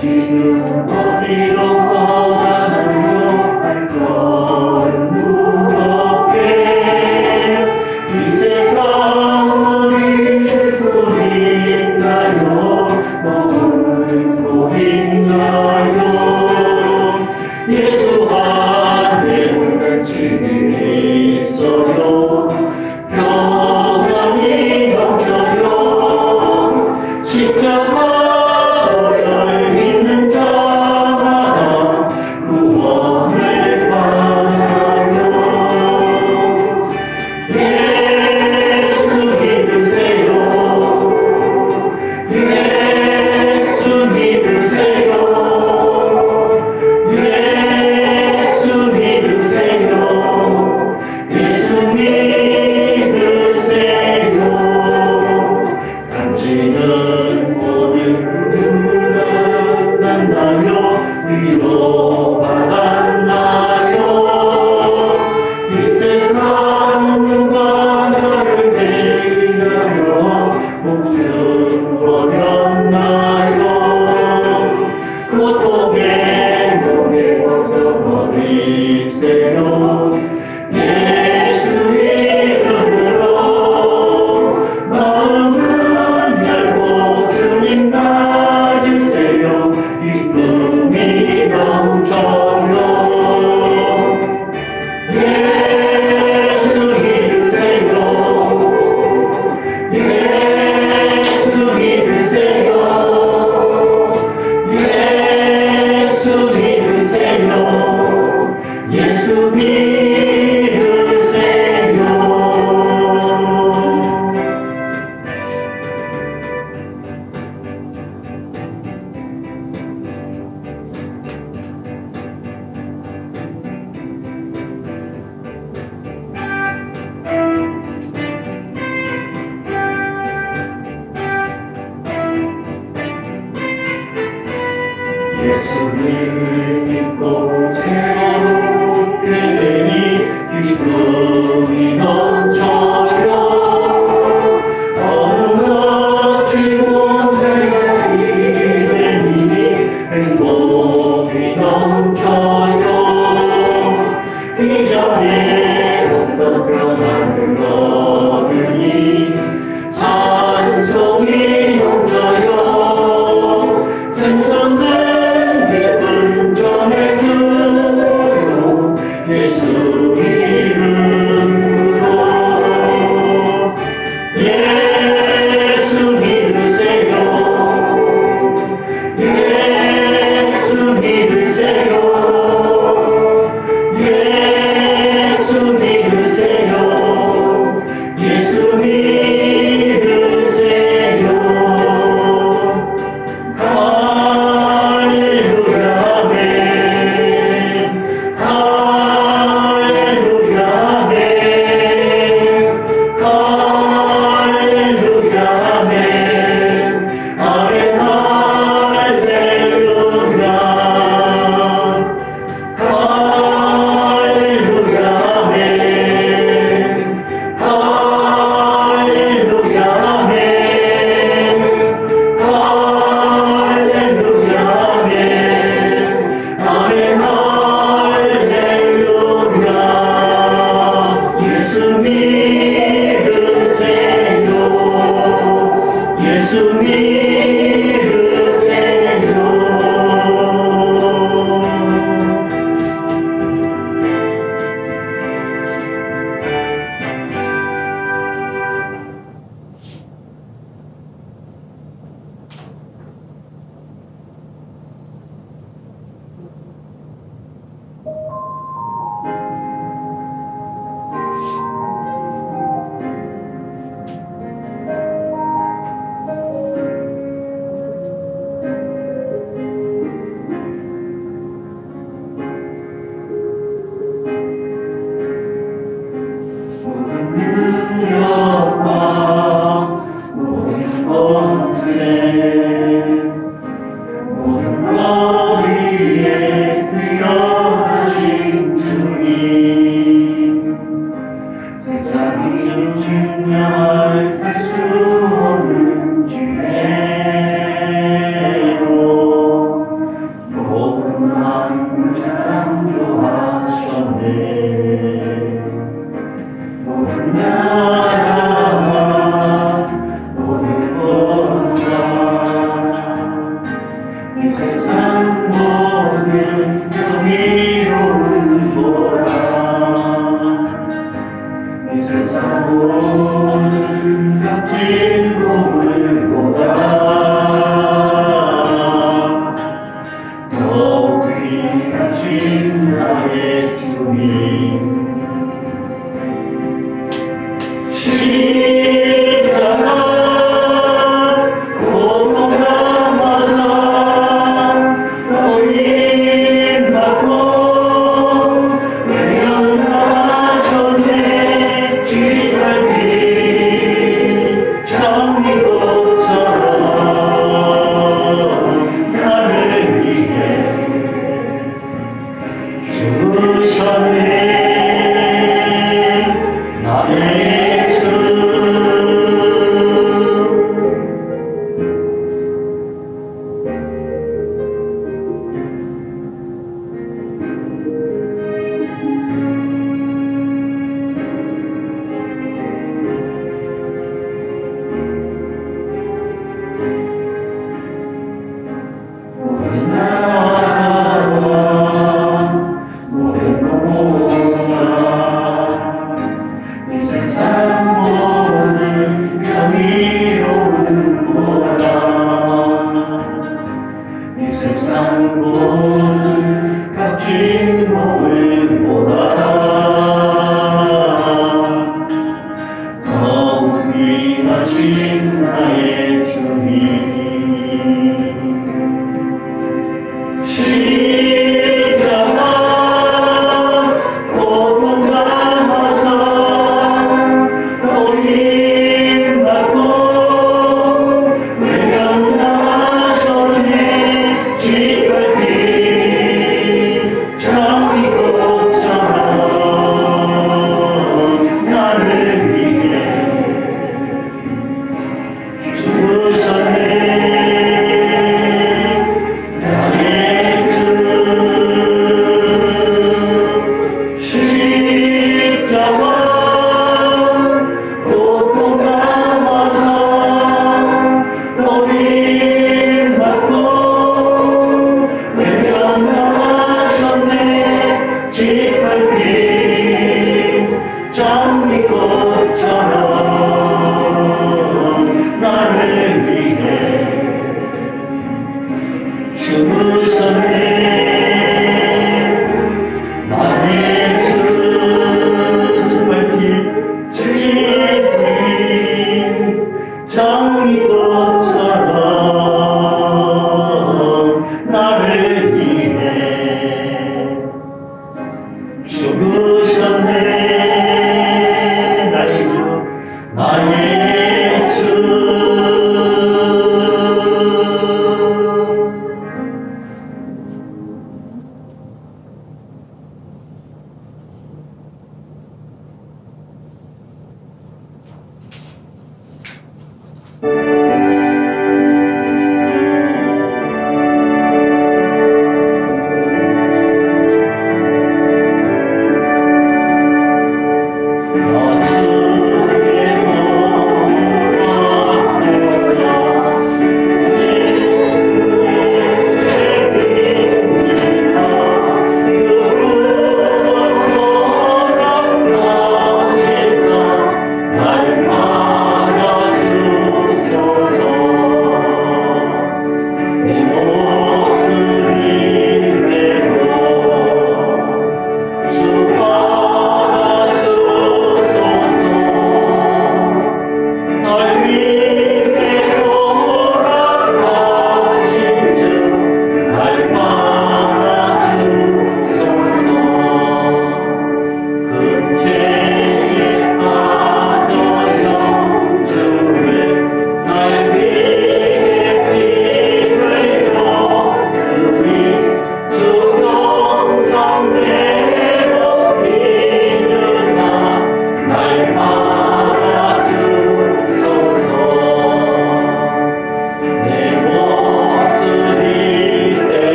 지금 어디로 가나요? 창조하셨네. 모든 나라 모든 권자 이 세상 모든 영이로운 보라 이 세상 모든 값진 보물보다 더 귀하신 나의 주님 십자가 고통 담아서 버림받고 외면하셨네. 쥐밟힌 정리고처럼 나를 위해 죽으셨네.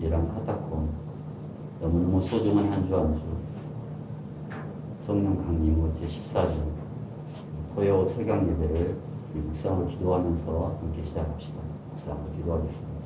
예랑 카타콤 너무너무 소중한 한 주 한 주 성령 강림후 제14주 토요 새벽 예배를 묵상을 기도하면서 함께 시작합시다. 묵상을 기도하겠습니다.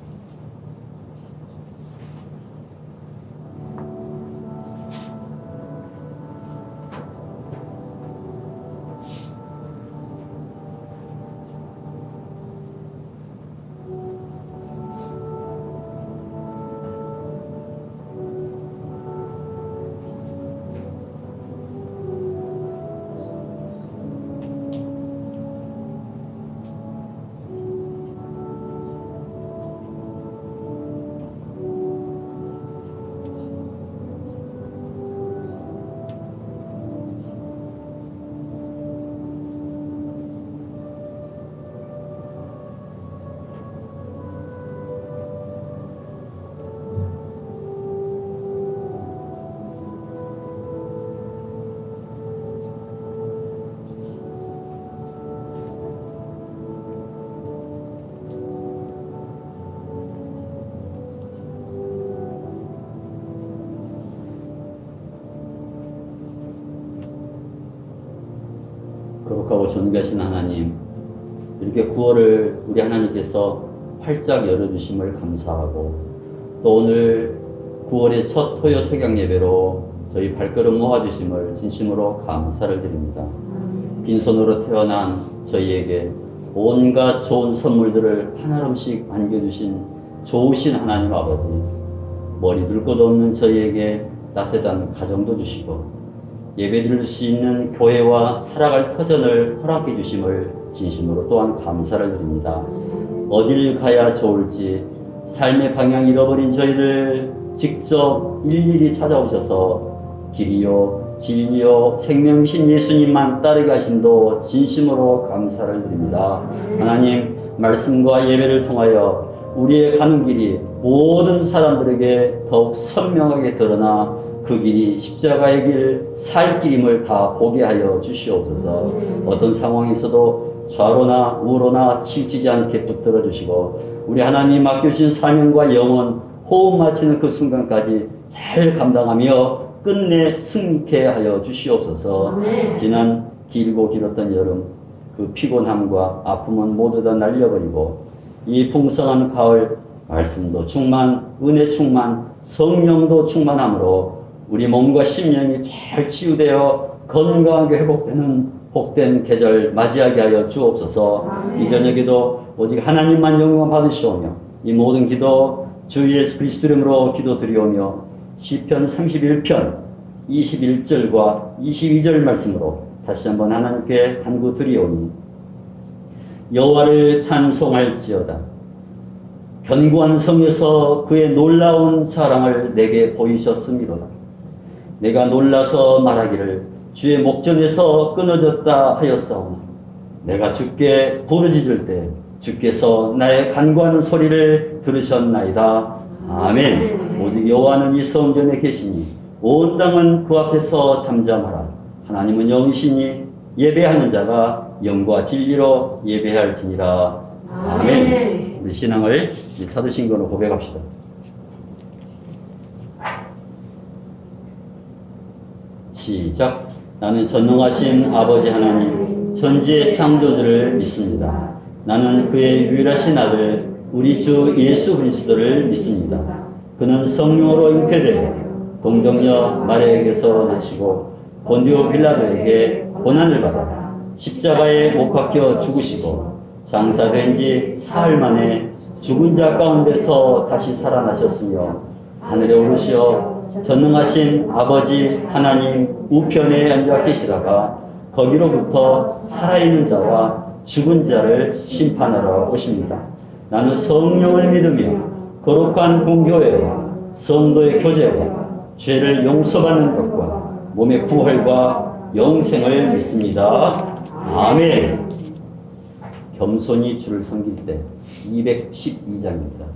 거룩하고 존귀하신 하나님, 이렇게 9월을 우리 하나님께서 활짝 열어주심을 감사하고, 또 오늘 9월의 첫 토요 새벽 예배로 저희 발걸음 모아주심을 진심으로 감사를 드립니다. 빈손으로 태어난 저희에게 온갖 좋은 선물들을 하나름씩 안겨주신 좋으신 하나님 아버지, 머리 둘 곳 없는 저희에게 따뜻한 가정도 주시고, 예배드릴 수 있는 교회와 살아갈 터전을 허락해 주심을 진심으로 또한 감사를 드립니다. 어딜 가야 좋을지 삶의 방향 잃어버린 저희를 직접 일일이 찾아오셔서 길이요 진리요 생명이신 예수님만 따르게 하심도 진심으로 감사를 드립니다. 하나님, 말씀과 예배를 통하여 우리의 가는 길이 모든 사람들에게 더욱 선명하게 드러나 그 길이 십자가의 길, 살 길임을 다 보게 하여 주시옵소서. 어떤 상황에서도 좌로나 우로나 치우치지 않게 붙들어 주시고, 우리 하나님 맡겨주신 사명과 영혼 호흡 마치는 그 순간까지 잘 감당하며 끝내 승리케 하여 주시옵소서. 지난 길고 길었던 여름, 그 피곤함과 아픔은 모두 다 날려버리고, 이 풍성한 가을, 말씀도 충만, 은혜 충만, 성령도 충만함으로 우리 몸과 심령이 잘 치유되어 건강하게 회복되는 복된 계절 맞이하게 하여 주옵소서. 이 저녁에도 오직 하나님만 영광 받으시오며, 이 모든 기도 주 예수 그리스도 이름으로 기도드리오며, 시편 31편 21절과 22절 말씀으로 다시 한번 하나님께 간구드리오니, 여호와를 찬송할지어다. 견고한 성에서 그의 놀라운 사랑을 내게 보이셨음이로다. 내가 놀라서 말하기를 주의 목전에서 끊어졌다 하였사오나, 내가 주께 부르짖을 때 주께서 나의 간구하는 소리를 들으셨나이다. 아멘. 오직 여호와는 이 성전에 계시니 온 땅은 그 앞에서 잠잠하라. 하나님은 영이시니 예배하는 자가 영과 진리로 예배할지니라. 아멘. 우리 신앙을 사도신경으로 고백합시다. 시작. 나는 전능하신 아버지 하나님, 천지의 창조주를 믿습니다. 나는 그의 유일하신 아들, 우리 주 예수 그리스도를 믿습니다. 그는 성령으로 잉태되어 동정녀 마리아에게서 나시고 본디오 빌라도에게 고난을 받아 십자가에 못 박혀 죽으시고 장사된 지 사흘 만에 죽은 자 가운데서 다시 살아나셨으며 하늘에 오르시어 전능하신 아버지 하나님 우편에 앉아 계시다가 거기로부터 살아있는 자와 죽은 자를 심판하러 오십니다. 나는 성령을 믿으며 거룩한 공교회와 성도의 교제와 죄를 용서받는 것과 몸의 부활과 영생을 믿습니다. 아멘. 겸손히 주를 섬길 때 212장입니다.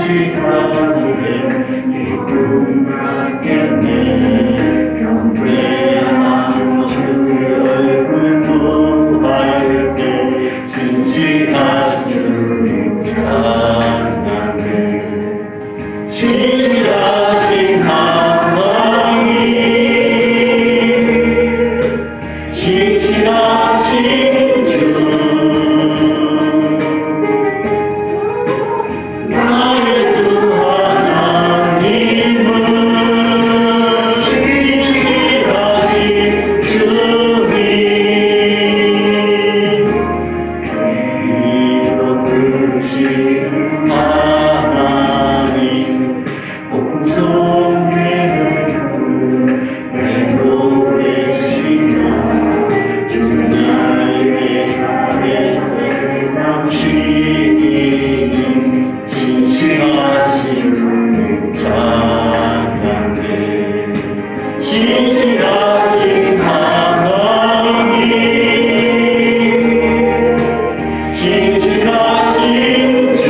시간에 기쁨 갖겠네 경배하며 주의 얼굴 구할 때 진실하신 주님 찬양해 진실하신 하나님 진실하신 주 나의 주 하나님은 진실하신 주님 이로우신 하나님 복음 속에 내 노래시며 주 나에게 아래서 남시니 진실하신 주님 찬양해 진실하신 하나님 진실하신 주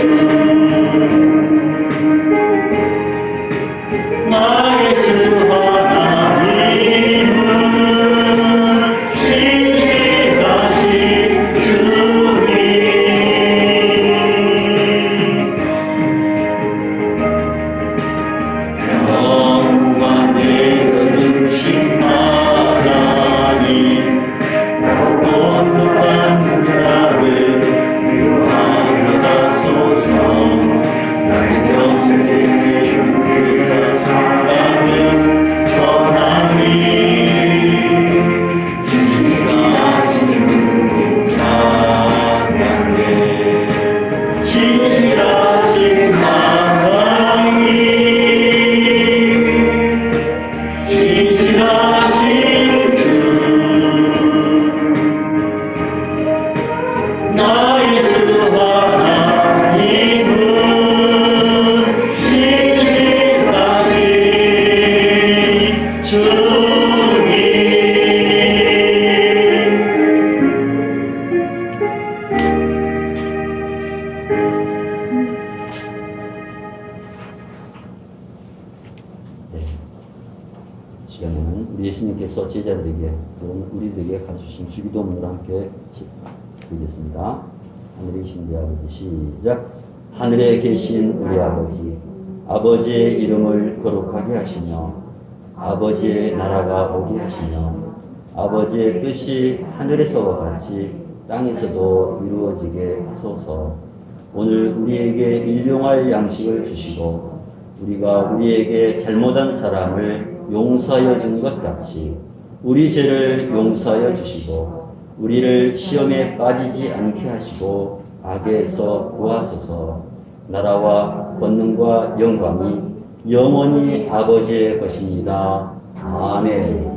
나의 주 하나님은 진실하신 주님 영원한 내려주신 하나님 거룩한 자를 위로하게 하소서 나의 영생의 주께서 사랑하는 선하니 진실하신 주님 찬양해 진실하신 하나님 진실하신 주 나의 주 하나님은 진실하신 주님 네. 시간에는 우리 예수님께서 제자들에게 또 우리들에게 가르치신 주기도문을 함께 드리겠습니다. 하늘에 계신 우리 아버지 시작. 하늘에 계신 우리 아버지 아버지의 이름을 거룩하게 하시며 아버지의 나라가 오게 하시며 아버지의 뜻이 하늘에서와 같이 땅에서도 이루어지게 하소서. 오늘 우리에게 일용할 양식을 주시고 우리가 우리에게 잘못한 사람을 용서하여 준 것 같이 우리 죄를 용서하여 주시고 우리를 시험에 빠지지 않게 하시고 악에서 구하소서. 나라와 권능과 영광이 영원히 아버지의 것입니다. 아멘.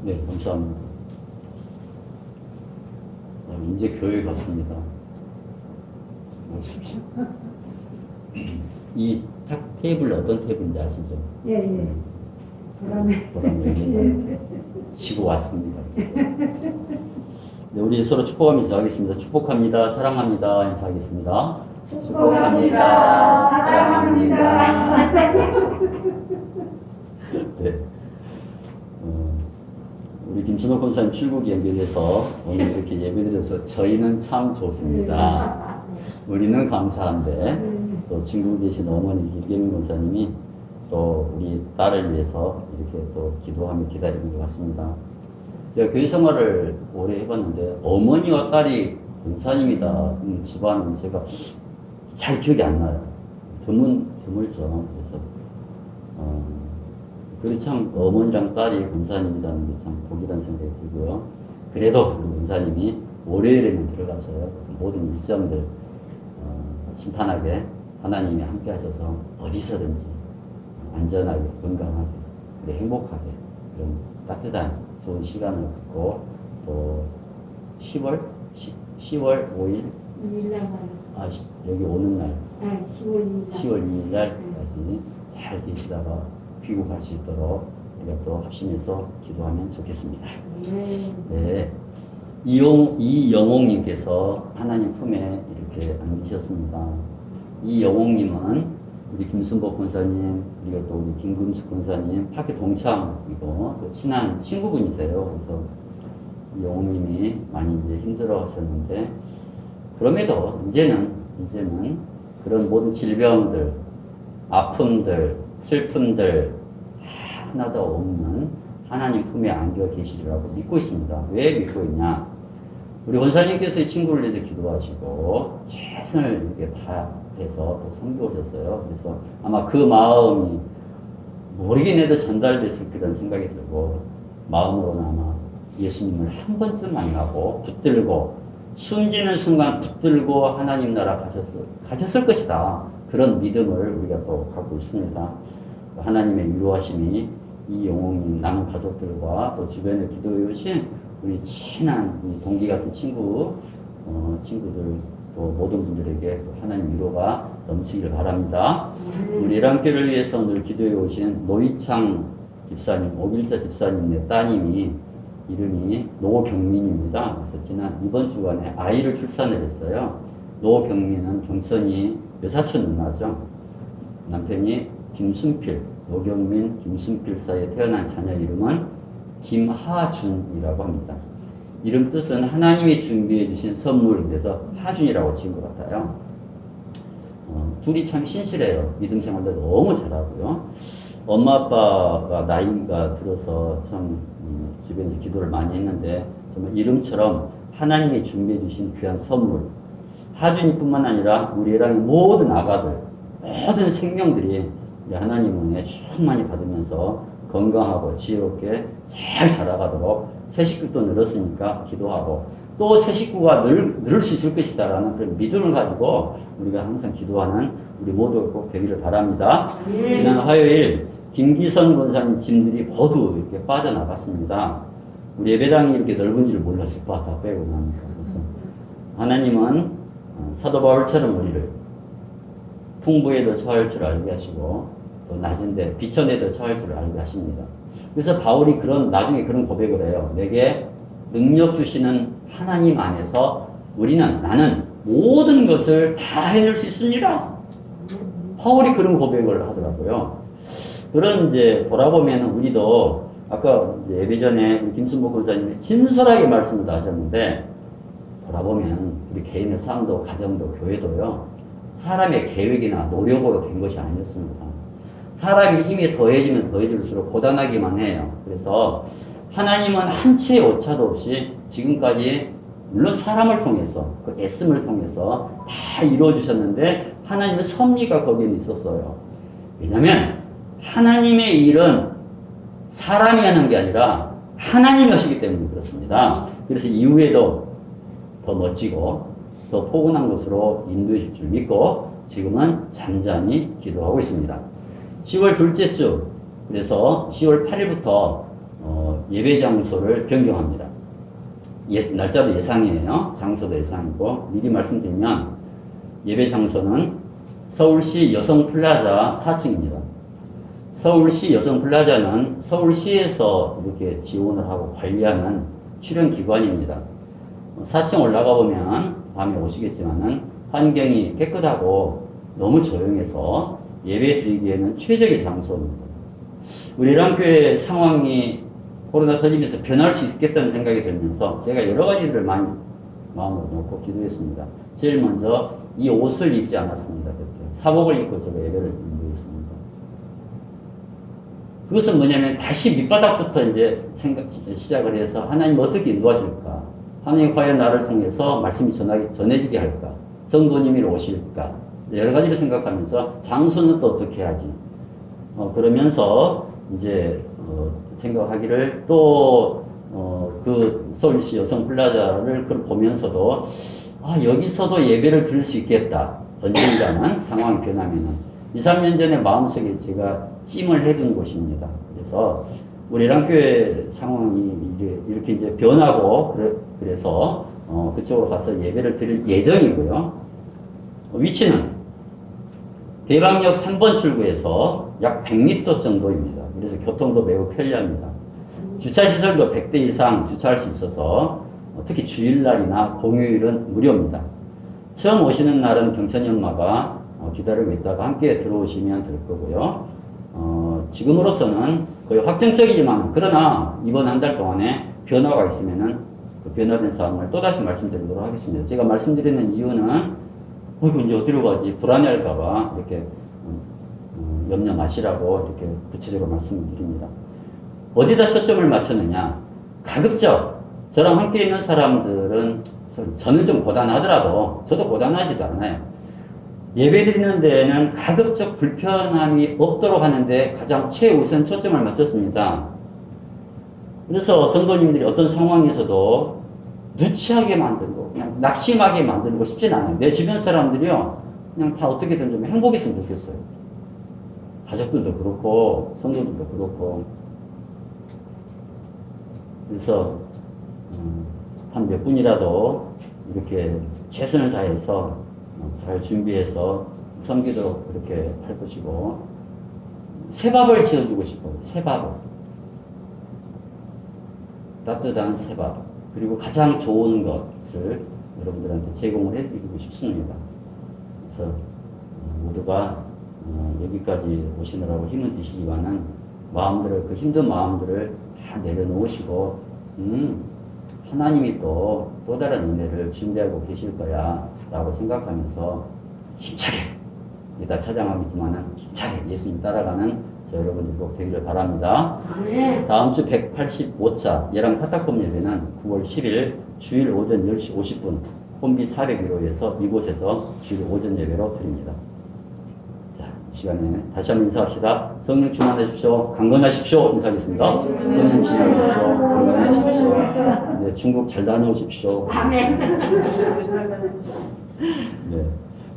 네, 감사합니다. 이제 교회 갔습니다. 이 테이블 어떤 테이블인지 아시죠? 예, 예. 보람에. 보람에 지고 왔습니다. 네, 우리 서로 축복하며 인사하겠습니다. 축복합니다. 사랑합니다. 인사하겠습니다. 축복합니다. 사랑합니다. 네. 우리 김순호 권사님 출국이 연결돼서 오늘 이렇게 예배드려서 저희는 참 좋습니다. 우리는 감사한데 또 중국에 계신 어머니 김경민 권사님이 또 우리 딸을 위해서 이렇게 또 기도하며 기다리는 것 같습니다. 제가 교회 생활을 오래 해봤는데 어머니와 딸이 권사님이다 집안은 제가 잘 기억이 안 나요. 드물죠. 그래서 참 어머니랑 딸이 권사님이라는 게 참 복이라는 생각이 들고요. 그래도 우리 권사님이 월요일에는 들어가서요. 그래서 모든 일정들 신탄하게 하나님이 함께 하셔서 어디서든지 안전하게, 건강하게, 그리고 행복하게 그런 따뜻한 좋은 시간을 갖고 또 10월 5일 2일 남아요. 여기 오는 날 10월 2일. 10월 2일 날까지 잘 계시다가 귀국할 수 있도록 우리가 또 합심해서 기도하면 좋겠습니다. 네. 이영옥님께서 하나님 품에 이렇게 안기셨습니다. 이영옥님은 우리 김순복 권사님, 그리고 또 우리 김금숙 권사님 학교 동창이고 또 친한 친구분이세요. 그래서 이영옥님이 많이 이제 힘들어 하셨는데, 그럼에도 이제는 그런 모든 질병들, 아픔들, 슬픔들 하나도 없는 하나님 품에 안겨 계시리라고 믿고 있습니다. 왜 믿고 있냐? 우리 원사님께서 이 친구를 위해서 기도하시고 최선을 이렇게 다해서 또 섬겨오셨어요. 그래서 아마 그 마음이 모르긴 해도 전달됐을 그런 생각이 들고, 마음으로는 아마 예수님을 한 번쯤 만나고 붙들고 숨지는 순간 붙들고 하나님 나라 가셨을 것이다. 그런 믿음을 우리가 또 갖고 있습니다. 하나님의 위로하심이 이 영웅님, 남은 가족들과 또 주변에 기도해 오신 우리 친한 동기 같은 친구들 또 모든 분들에게 하나님 위로가 넘치길 바랍니다. 우리 예람교를 위해서 늘 기도해 오신 노희창 집사님, 오길자 집사님의 따님이 이름이 노경민입니다. 그래서 이번 주간에 아이를 출산을 했어요. 노경민은 경천이 여사촌 누나죠. 남편이 김순필, 노경민, 김순필 사이에 태어난 자녀 이름은 김하준이라고 합니다. 이름 뜻은 하나님이 준비해 주신 선물, 그래서 하준이라고 지은 것 같아요. 둘이 참 신실해요. 믿음 생활도 너무 잘하고요. 엄마 아빠가 나이가 들어서 참 주변에서 기도를 많이 했는데, 정말 이름처럼 하나님이 준비해 주신 귀한 선물, 하준이뿐만 아니라 우리 애랑의 모든 아가들, 모든 생명들이 하나님 은혜 충만히 받으면서 건강하고 지혜롭게 잘 자라가도록, 새 식구도 늘었으니까 기도하고 또 새 식구가 늘을 수 있을 것이다라는 그런 믿음을 가지고 우리가 항상 기도하는 우리 모두가 꼭 되기를 바랍니다. 지난 화요일 김기선 권사님 짐들이 모두 이렇게 빠져나갔습니다. 우리 예배당이 이렇게 넓은지를 몰랐을 거야, 다 빼고 나니까. 그래서 하나님은 사도 바울처럼 우리를 풍부에도 처할 줄 알게 하시고 또 낮은데 비천에도 처할 줄 알게 하십니다. 그래서 바울이 나중에 그런 고백을 해요. 내게 능력 주시는 하나님 안에서 나는 모든 것을 다 해낼 수 있습니다. 바울이 그런 고백을 하더라고요. 그런 이제 돌아보면 우리도 아까 이제 예배 전에 우리 김순복 권사님이 진솔하게 말씀을 하셨는데, 돌아보면 우리 개인의 삶도 가정도 교회도요, 사람의 계획이나 노력으로 된 것이 아니었습니다. 사람이 힘이 더해지면 더해질수록 고단하기만 해요. 그래서 하나님은 한 치의 오차도 없이 지금까지 물론 사람을 통해서 그 애씀을 통해서 다 이루어주셨는데, 하나님의 섭리가 거기에 있었어요. 왜냐하면 하나님의 일은 사람이 하는 게 아니라 하나님이 하시기 때문에 그렇습니다. 그래서 이후에도 더 멋지고 더 포근한 것으로 인도해 줄 줄 믿고 지금은 잠잠히 기도하고 있습니다. 10월 둘째 주, 그래서 10월 8일부터 예배 장소를 변경합니다. 날짜도 예상이에요. 장소도 예상이고, 미리 말씀드리면 예배 장소는 서울시 여성플라자 4층입니다. 서울시 여성플라자는 서울시에서 이렇게 지원을 하고 관리하는 출연기관입니다. 4층 올라가 보면 밤에 오시겠지만은 환경이 깨끗하고 너무 조용해서 예배 드리기에는 최적의 장소입니다. 우리 예람교회 상황이 코로나 터지면서 변할 수 있겠다는 생각이 들면서 제가 여러 가지들을 많이 마음으로 놓고 기도했습니다. 제일 먼저 이 옷을 입지 않았습니다. 그때 사복을 입고 제가 예배를 인도했습니다. 그것은 뭐냐면 다시 밑바닥부터 이제 시작을 해서 하나님 어떻게 인도하실까? 하나님 과연 나를 통해서 말씀이 전해지게 할까? 성도님이 오실까? 여러 가지를 생각하면서 장소는 또 어떻게 하지? 그러면서 이제 생각하기를 또 그 서울시 여성플라자를 그걸 보면서도 여기서도 예배를 드릴 수 있겠다. 언젠가는 상황이 변하면은 2, 3년 전에 마음속에 제가 찜을 해둔 곳입니다. 그래서 우리 랑교회 상황이 이렇게 이제 변하고 그래서 그쪽으로 가서 예배를 드릴 예정이고요. 위치는 대방역 3번 출구에서 약 100m 정도입니다. 그래서 교통도 매우 편리합니다. 주차시설도 100대 이상 주차할 수 있어서 특히 주일날이나 공휴일은 무료입니다. 처음 오시는 날은 경천이 엄마가 기다리고 있다가 함께 들어오시면 될 거고요. 지금으로서는 거의 확정적이지만 그러나 이번 한 달 동안에 변화가 있으면은 그 변화된 사항을 또다시 말씀드리도록 하겠습니다. 제가 말씀드리는 이유는 이거 이제 어디로 가지 불안해할까봐 이렇게 염려 마시라고 이렇게 구체적으로 말씀을 드립니다. 어디다 초점을 맞췄느냐? 가급적 저랑 함께 있는 사람들은 저는 좀 고단하더라도 저도 고단하지도 않아요. 예배 드리는 데에는 가급적 불편함이 없도록 하는데 가장 최우선 초점을 맞췄습니다. 그래서 성도님들이 어떤 상황에서도 누치하게 만들고 그냥 낙심하게 만들고 싶진 않아요. 내 주변 사람들이요 그냥 다 어떻게든 좀 행복했으면 좋겠어요. 가족들도 그렇고 성도들도 그렇고. 그래서 한 몇 분이라도 이렇게 최선을 다해서 잘 준비해서 섬기도록 그렇게 할 것이고, 새밥을 지어주고 싶어요. 새밥을. 따뜻한 새밥. 그리고 가장 좋은 것을 여러분들한테 제공을 해드리고 싶습니다. 그래서 모두가 여기까지 오시느라고 힘은 드시지만은 마음들을, 그 힘든 마음들을 다 내려놓으시고, 하나님이 또 다른 은혜를 준비하고 계실 거야 라고 생각하면서 힘차게, 이따 차장하겠지만은 힘차게 예수님 따라가는 저 여러분들 꼭 되기를 바랍니다. 다음 주 185차 예랑 카타콤 예배는 9월 10일 주일 오전 10시 50분 혼비 401호에서 이곳에서 주일 오전 예배로 드립니다. 자, 이 시간에 다시 한번 인사합시다. 성령 충만하십시오. 강건하십시오. 인사하겠습니다. 성령 충만하십시오. 강건하십시오. 네, 중국 잘 다녀오십시오. 아멘. 네,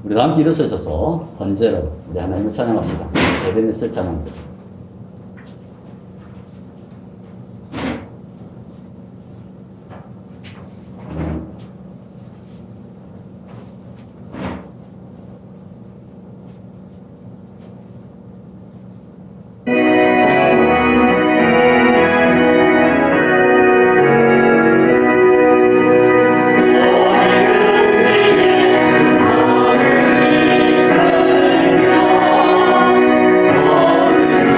우리 다 함께 일어서셔서 번제로 우리 하나님을 찬양합시다. 예배는 쓸 찬양들. 예수 나를 이끌며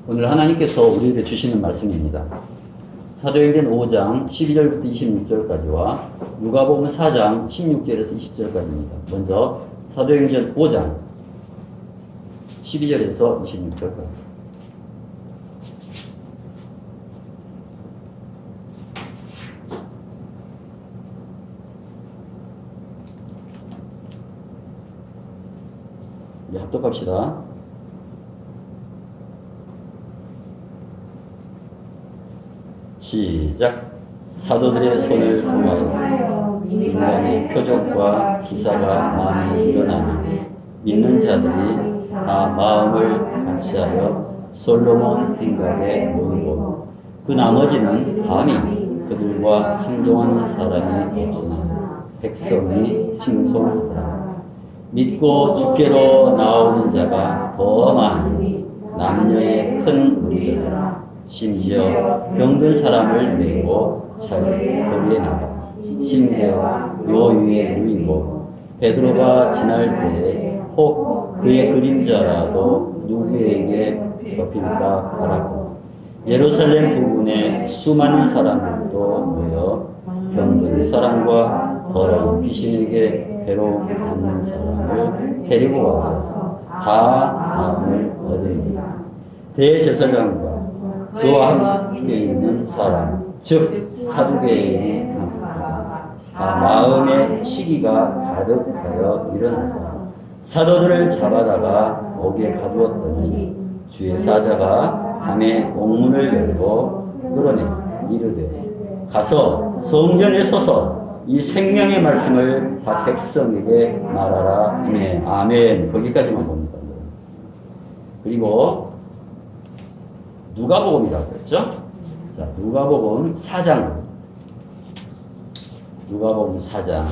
오늘 하나님께서 우리에게 주시는 말씀입니다. 사도행전 5장 12절부터 26절까지와 누가복음 4장 16절에서 20절까지입니다. 먼저 사도행전 5장 12절에서 26절까지. 이제 합독합시다. 시작. 사도들의 손을 통하여 민간의 표적과 기사가 많이 일어나니 믿는 자들이 다 마음을 같이하여 솔로몬 빈각에 모이고 그 나머지는 감히 그들과 상종하는 사람이 없으나 백성이 칭송하더라. 믿고 주께로 나오는 자가 더 많으니 남녀의 큰 무리더라. 심지어 병든 사람을 메고 차에 거리에 나가 심해와 요 위에 누이고 베드로가 지날 때에 혹 그의 그림자라도 누구에게 덮일까 하라고 예루살렘 부근에 수많은 사람들도 모여 병든 사람과 더러운 귀신에게 괴로움 받는 사람을 데리고 와서 다 마음을 얻으니 대제사장과 그와 함께 있는 사람, 즉 사두개인이 다 마음의 시기가 가득하여 일어나서 사도들을 잡아다가 옥에 가두었더니 주의 사자가 밤에 옥문을 열고 끌어내 이르되 가서 성전에 서서 이 생명의 말씀을 다 백성에게 말하라. 아멘. 아멘. 거기까지만 봅니다. 그리고 누가복음이라고 했죠? 자, 누가복음 4장. 누가복음 4장.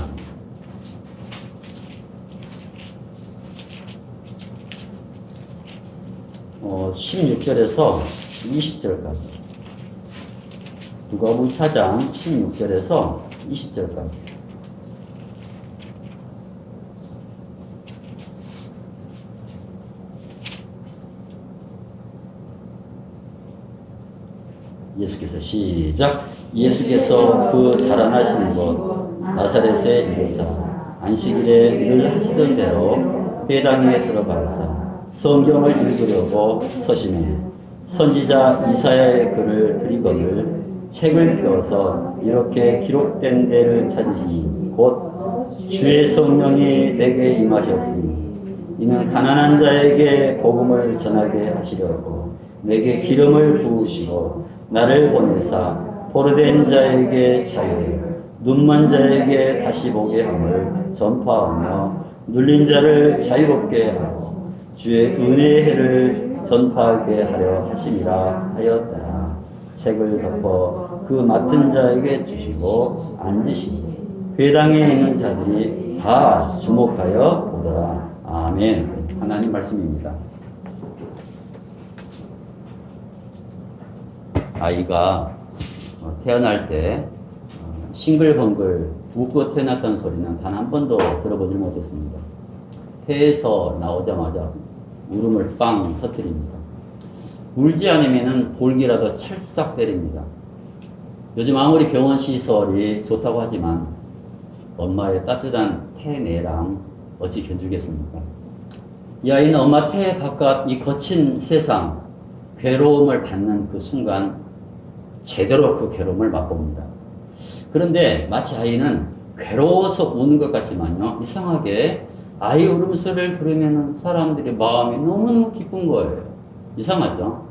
16절에서 20절까지. 누가복음 4장 16절에서 20절까지. 예수께서 시작. 예수께서 그 자라나신 곳 나사렛에 이르사 안식일에 늘 하시던 대로 회당에 들어가서 성경을 읽으려고 서심해 선지자 이사야의 글을 들이거늘 책을 펴서 이렇게 기록된 데를 찾으시니 곧 주의 성령이 내게 임하셨으니 이는 가난한 자에게 복음을 전하게 하시려고 내게 기름을 부으시고 나를 보내사 포로된 자에게 자유, 눈먼 자에게 다시 보게 함을 전파하며 눌린 자를 자유롭게 하고 주의 은혜의 해를 전파하게 하려 하심이라 하였더라. 책을 덮어 그 맡은 자에게 주시고 앉으시니 회당에 있는 자들이 다 주목하여 보더라. 아멘. 하나님 말씀입니다. 아이가 태어날 때 싱글벙글 웃고 태어났다는 소리는 단 한 번도 들어보질 못했습니다. 태에서 나오자마자 울음을 빵 터뜨립니다. 울지 않으면 볼기라도 찰싹 때립니다. 요즘 아무리 병원 시설이 좋다고 하지만 엄마의 따뜻한 태내랑 어찌 견주겠습니까? 이 아이는 엄마 태 바깥 이 거친 세상 괴로움을 받는 그 순간 제대로 그 괴로움을 맛봅니다. 그런데 마치 아이는 괴로워서 우는 것 같지만요, 이상하게 아이 울음소리를 들으면 사람들의 마음이 너무너무 기쁜 거예요. 이상하죠?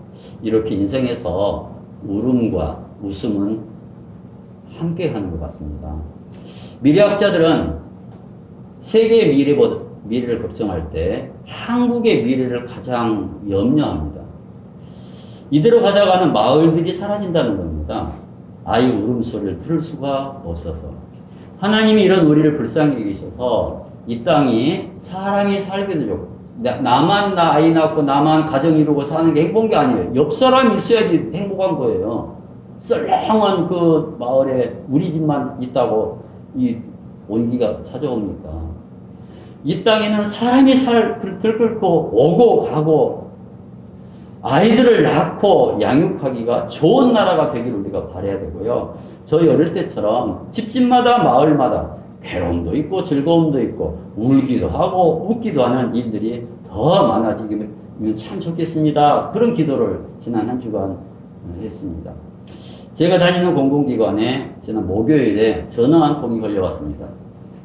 이렇게 인생에서 울음과 웃음은 함께 하는 것 같습니다. 미래학자들은 세계의 미래를 걱정할 때 한국의 미래를 가장 염려합니다. 이대로 가다가는 마을들이 사라진다는 겁니다. 아이 울음소리를 들을 수가 없어서. 하나님이 이런 우리를 불쌍히 여기셔서 이 땅이 사람이 살기도 좋고, 나만 아이 낳고 나만 가정 이루고 사는 게 행복한 게 아니에요. 옆 사람이 있어야지 행복한 거예요. 썰렁한 그 마을에 우리 집만 있다고 이 온기가 찾아옵니까? 이 땅에는 사람이 들끓고 오고 가고 아이들을 낳고 양육하기가 좋은 나라가 되기를 우리가 바라야 되고요. 저희 어릴 때처럼 집집마다 마을마다 괴로움도 있고 즐거움도 있고 울기도 하고 웃기도 하는 일들이 더 많아지면 참 좋겠습니다. 그런 기도를 지난 한 주간 했습니다. 제가 다니는 공공기관에 지난 목요일에 전화 한 통이 걸려왔습니다.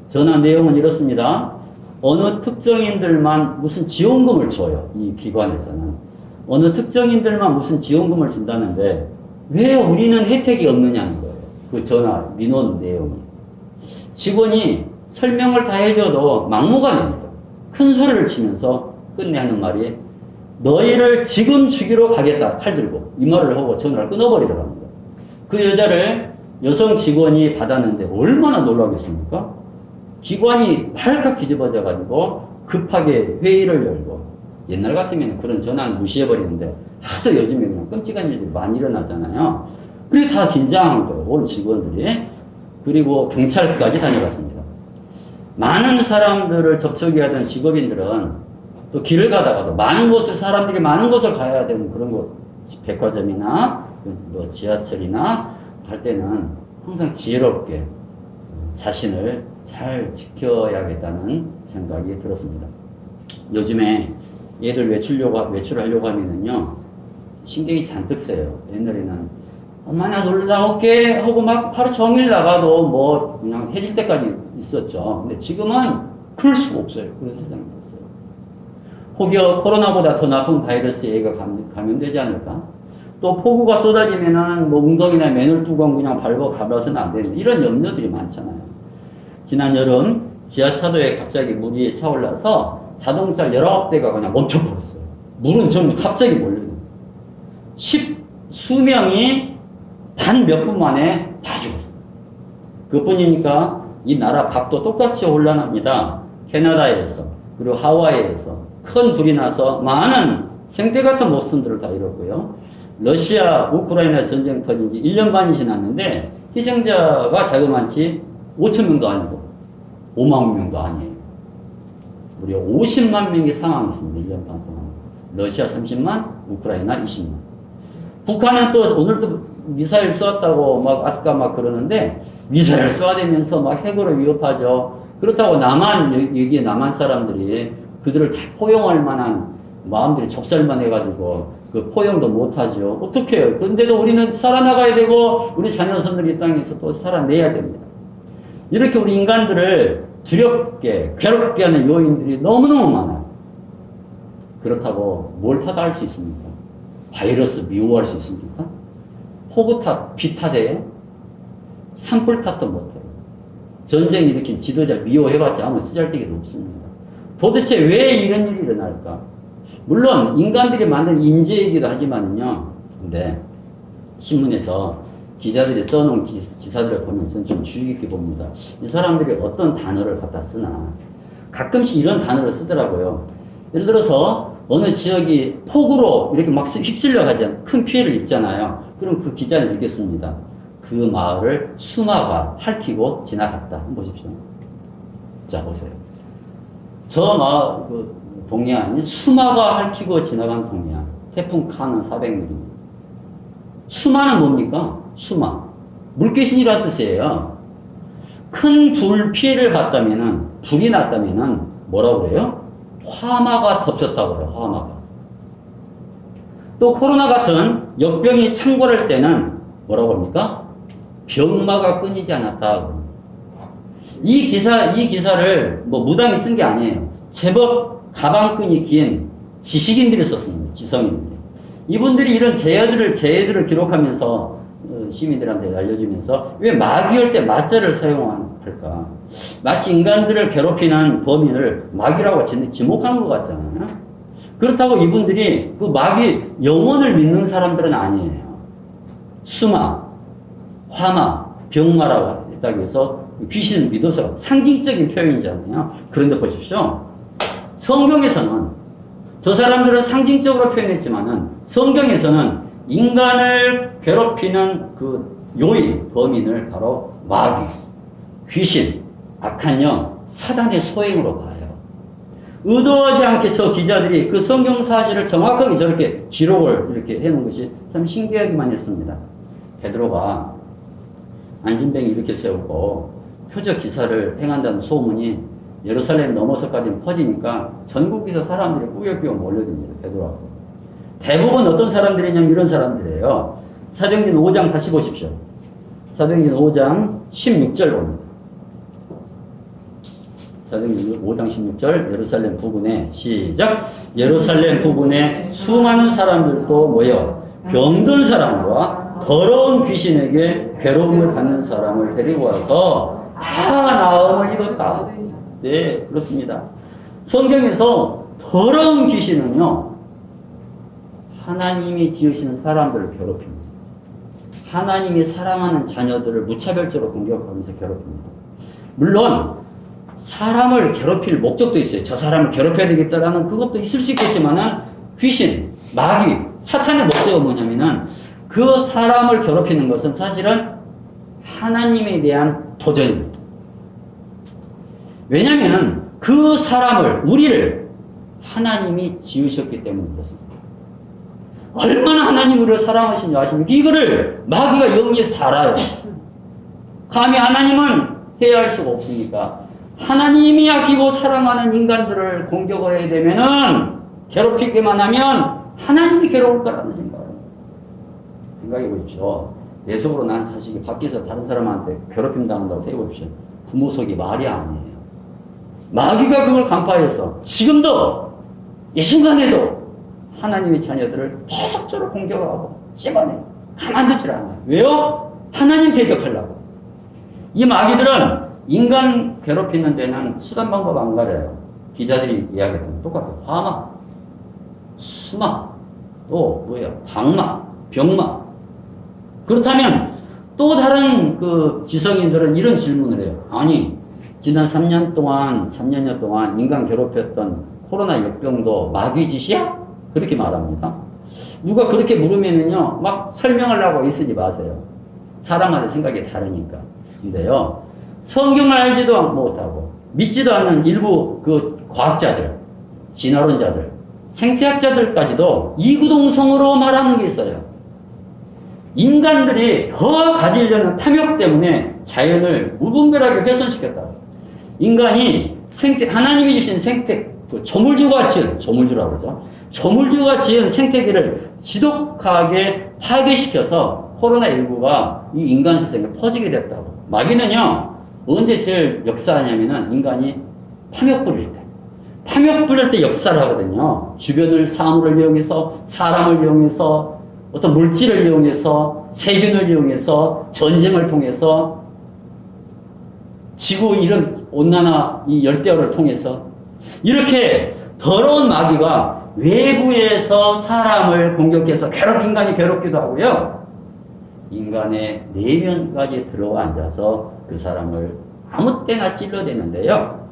전화 내용은 이렇습니다. 어느 특정인들만 무슨 지원금을 줘요. 이 기관에서는. 어느 특정인들만 무슨 지원금을 준다는데 왜 우리는 혜택이 없느냐는 거예요. 그 전화 민원 내용이. 직원이 설명을 다 해줘도 막무가내입니다. 큰 소리를 치면서 끝내 하는 말이 너희를 지금 죽이러 가겠다. 칼 들고. 이 말을 하고 전화를 끊어버리더라고 합니다. 그 여자를 여성 직원이 받았는데 얼마나 놀라겠습니까? 기관이 발칵 뒤집어져가지고 급하게 회의를 열고 옛날 같으면 그런 전화는 무시해버리는데 하도 요즘에 그냥 끔찍한 일들이 많이 일어나잖아요. 그리고 다 긴장한 거예요. 온 직원들이. 그리고 경찰까지 다녀갔습니다. 많은 사람들을 접촉해야 하던 직업인들은 또 길을 가다가도 많은 곳을 사람들이 많은 곳을 가야 되는 그런 곳 백화점이나 뭐 지하철이나 갈 때는 항상 지혜롭게 자신을 잘 지켜야겠다는 생각이 들었습니다. 요즘에 얘들 외출하려고 하면은요, 신경이 잔뜩 쓰여요. 옛날에는 엄마 나 놀러 나올게 하고 막 하루 종일 나가도 뭐 그냥 해질 때까지 있었죠. 근데 지금은 그럴 수가 없어요. 그런 세상이 됐어요. 혹여 코로나보다 더 나쁜 바이러스에 얘가 감염되지 않을까? 또 폭우가 쏟아지면은 뭐 웅덩이나 맨홀뚜껑 그냥 밟아서는 안 되는 이런 염려들이 많잖아요. 지난 여름 지하차도에 갑자기 물이 차올라서 자동차 19대가 그냥 멈춰버렸어요. 물은 전부 갑자기 몰려요. 수명이 단 몇 분 만에 다 죽었어요. 그뿐이니까 이 나라 밖도 똑같이 혼란합니다. 캐나다에서 그리고 하와이에서 큰 불이 나서 많은 생떼 같은 목숨들을 다 잃었고요. 러시아 우크라이나 전쟁 터진 지 1년 반이 지났는데 희생자가 자그마치 5천 명도 아니고 5만 명도 아니에요. 무려 50만 명의 상황이 있습니다. 1년 반 동안. 러시아 30만, 우크라이나 20만. 북한은 또 오늘도 미사일 쏘았다고 막 아까 막 그러는데 미사일 쏘아대면서 막 핵으로 위협하죠. 그렇다고 여기에 남한 사람들이 그들을 다 포용할 만한 마음들이 좁쌀만 해가지고 그 포용도 못하죠. 어떻게 해요? 근데도 우리는 살아나가야 되고 우리 자녀선들이 이 땅에서 또 살아내야 됩니다. 이렇게 우리 인간들을 두렵게 괴롭게 하는 요인들이 너무너무 많아요. 그렇다고 뭘 탓할 수 있습니까? 바이러스 미워할 수 있습니까? 폭우 탓, 비 탓해요? 산불 탓도 못해요. 전쟁 일으킨 지도자 미워해봤자 아무 쓰잘데기도 없습니다. 도대체 왜 이런 일이 일어날까? 물론 인간들이 만든 인재이기도 하지만요. 근데 신문에서 기자들이 써놓은 기사들을 보면 저는 좀 주의 깊게 봅니다. 이 사람들이 어떤 단어를 갖다 쓰나. 가끔씩 이런 단어를 쓰더라고요. 예를 들어서 어느 지역이 폭우로 이렇게 막 휩쓸려 가지 큰 피해를 입잖아요. 그럼 그 기자는 읽겠습니다. 그 마을을 수마가 핥히고 지나갔다. 한번 보십시오. 자, 보세요. 저 마을, 동해안이 수마가 핥히고 지나간 동해안. 태풍 카는 400mm입니다. 수마는 뭡니까? 수마. 물귀신이라는 뜻이에요. 큰 불 피해를 봤다면은, 불이 났다면은, 뭐라고 그래요? 화마가 덮쳤다고 그래요, 화마가. 또 코로나 같은 역병이 창궐할 때는 뭐라고 합니까? 병마가 끊이지 않았다. 이 기사를 뭐 무당이 쓴 게 아니에요. 제법 가방끈이 긴 지식인들이 썼습니다. 지성인들. 이분들이 이런 재해들을 기록하면서 시민들한테 알려주면서 왜 마귀할 때 마자를 사용할까? 마치 인간들을 괴롭히는 범인을 마귀라고 지목하는 것 같잖아요. 그렇다고 이분들이 그 마귀 영혼을 믿는 사람들은 아니에요. 수마, 화마, 병마라고 했다고 해서 귀신을 믿어서 상징적인 표현이잖아요. 그런데 보십시오. 성경에서는 저 사람들은 상징적으로 표현했지만은 성경에서는 인간을 괴롭히는 그 요인, 범인을 바로 마귀, 귀신, 악한 영, 사단의 소행으로 봐요. 의도하지 않게 저 기자들이 그 성경 사실을 정확하게 저렇게 기록을 이렇게 해놓은 것이 참 신기하기만 했습니다. 베드로가 안진뱅이 이렇게 세우고 표적 기사를 행한다는 소문이 예루살렘 넘어서까지 퍼지니까 전국에서 사람들이 꾸역꾸역 몰려듭니다. 베드로하고. 대부분 어떤 사람들이냐면 이런 사람들이에요. 사도행전 5장 다시 보십시오. 사도행전 5장 16절 봅니다. 사도행전 5장 16절 예루살렘 부근에 시작. 예루살렘 부근에 수많은 사람들도 모여 병든 사람과 더러운 귀신에게 괴로움을 받는 사람을 데리고 와서 다 나음을 입었다. 네, 그렇습니다. 성경에서 더러운 귀신은요, 하나님이 지으시는 사람들을 괴롭힙니다. 하나님이 사랑하는 자녀들을 무차별적으로 공격하면서 괴롭힙니다. 물론 사람을 괴롭힐 목적도 있어요. 저 사람을 괴롭혀야 되겠다라는 그것도 있을 수 있겠지만은 귀신, 마귀, 사탄의 목적은 뭐냐면은 그 사람을 괴롭히는 것은 사실은 하나님에 대한 도전입니다. 왜냐면은 그 사람을, 우리를 하나님이 지으셨기 때문에 그렇습니다. 얼마나 하나님 우리를 사랑하시는지 아십니까? 이거를 마귀가 영리해서 다 알아요. 감히 하나님은 해야 할 수가 없으니까 하나님이 아끼고 사랑하는 인간들을 공격을 해야 되면은 괴롭히기만 하면 하나님이 괴로울 거라는 생각을 생각해 보십시오. 내 속으로 난 자식이 밖에서 다른 사람한테 괴롭힘 당한다고 생각해 보십시오. 부모 속이 말이 아니에요. 마귀가 그걸 간파해서 지금도 이 순간에도 하나님의 자녀들을 계속적으로 공격하고 씹어내요. 가만두질 않아요. 왜요? 하나님 대적하려고. 이 마귀들은 인간 괴롭히는 데는 수단 방법 안 가려요. 기자들이 이야기했던 똑같아요. 화마, 수마, 또 뭐예요? 방마, 병마. 그렇다면 또 다른 그 지성인들은 이런 질문을 해요. 아니, 지난 3년여 동안 인간 괴롭혔던 코로나 역병도 마귀 짓이야? 그렇게 말합니다. 누가 그렇게 물으면은요, 막 설명하려고 있으지 마세요. 사람마다 생각이 다르니까. 근데요, 성경을 알지도 못하고, 믿지도 않는 일부 그 과학자들, 진화론자들, 생태학자들까지도 이구동성으로 말하는 게 있어요. 인간들이 더 가지려는 탐욕 때문에 자연을 무분별하게 훼손시켰다. 인간이 하나님이 주신 생태, 조물주가 지은, 조물주라고 그러죠. 조물주가 지은 생태계를 지독하게 파괴시켜서 코로나19가 이 인간 세상에 퍼지게 됐다고. 마귀는요, 언제 제일 역사하냐면은 인간이 탐욕 부릴 때. 탐욕 부릴 때 역사를 하거든요. 주변을 사물을 이용해서, 사람을 이용해서, 어떤 물질을 이용해서, 세균을 이용해서, 전쟁을 통해서, 지구 이런 온난화, 이 열대어를 통해서, 이렇게 더러운 마귀가 외부에서 사람을 공격해서 인간이 괴롭기도 하고요. 인간의 내면까지 들어와 앉아서 그 사람을 아무 때나 찔러대는데요.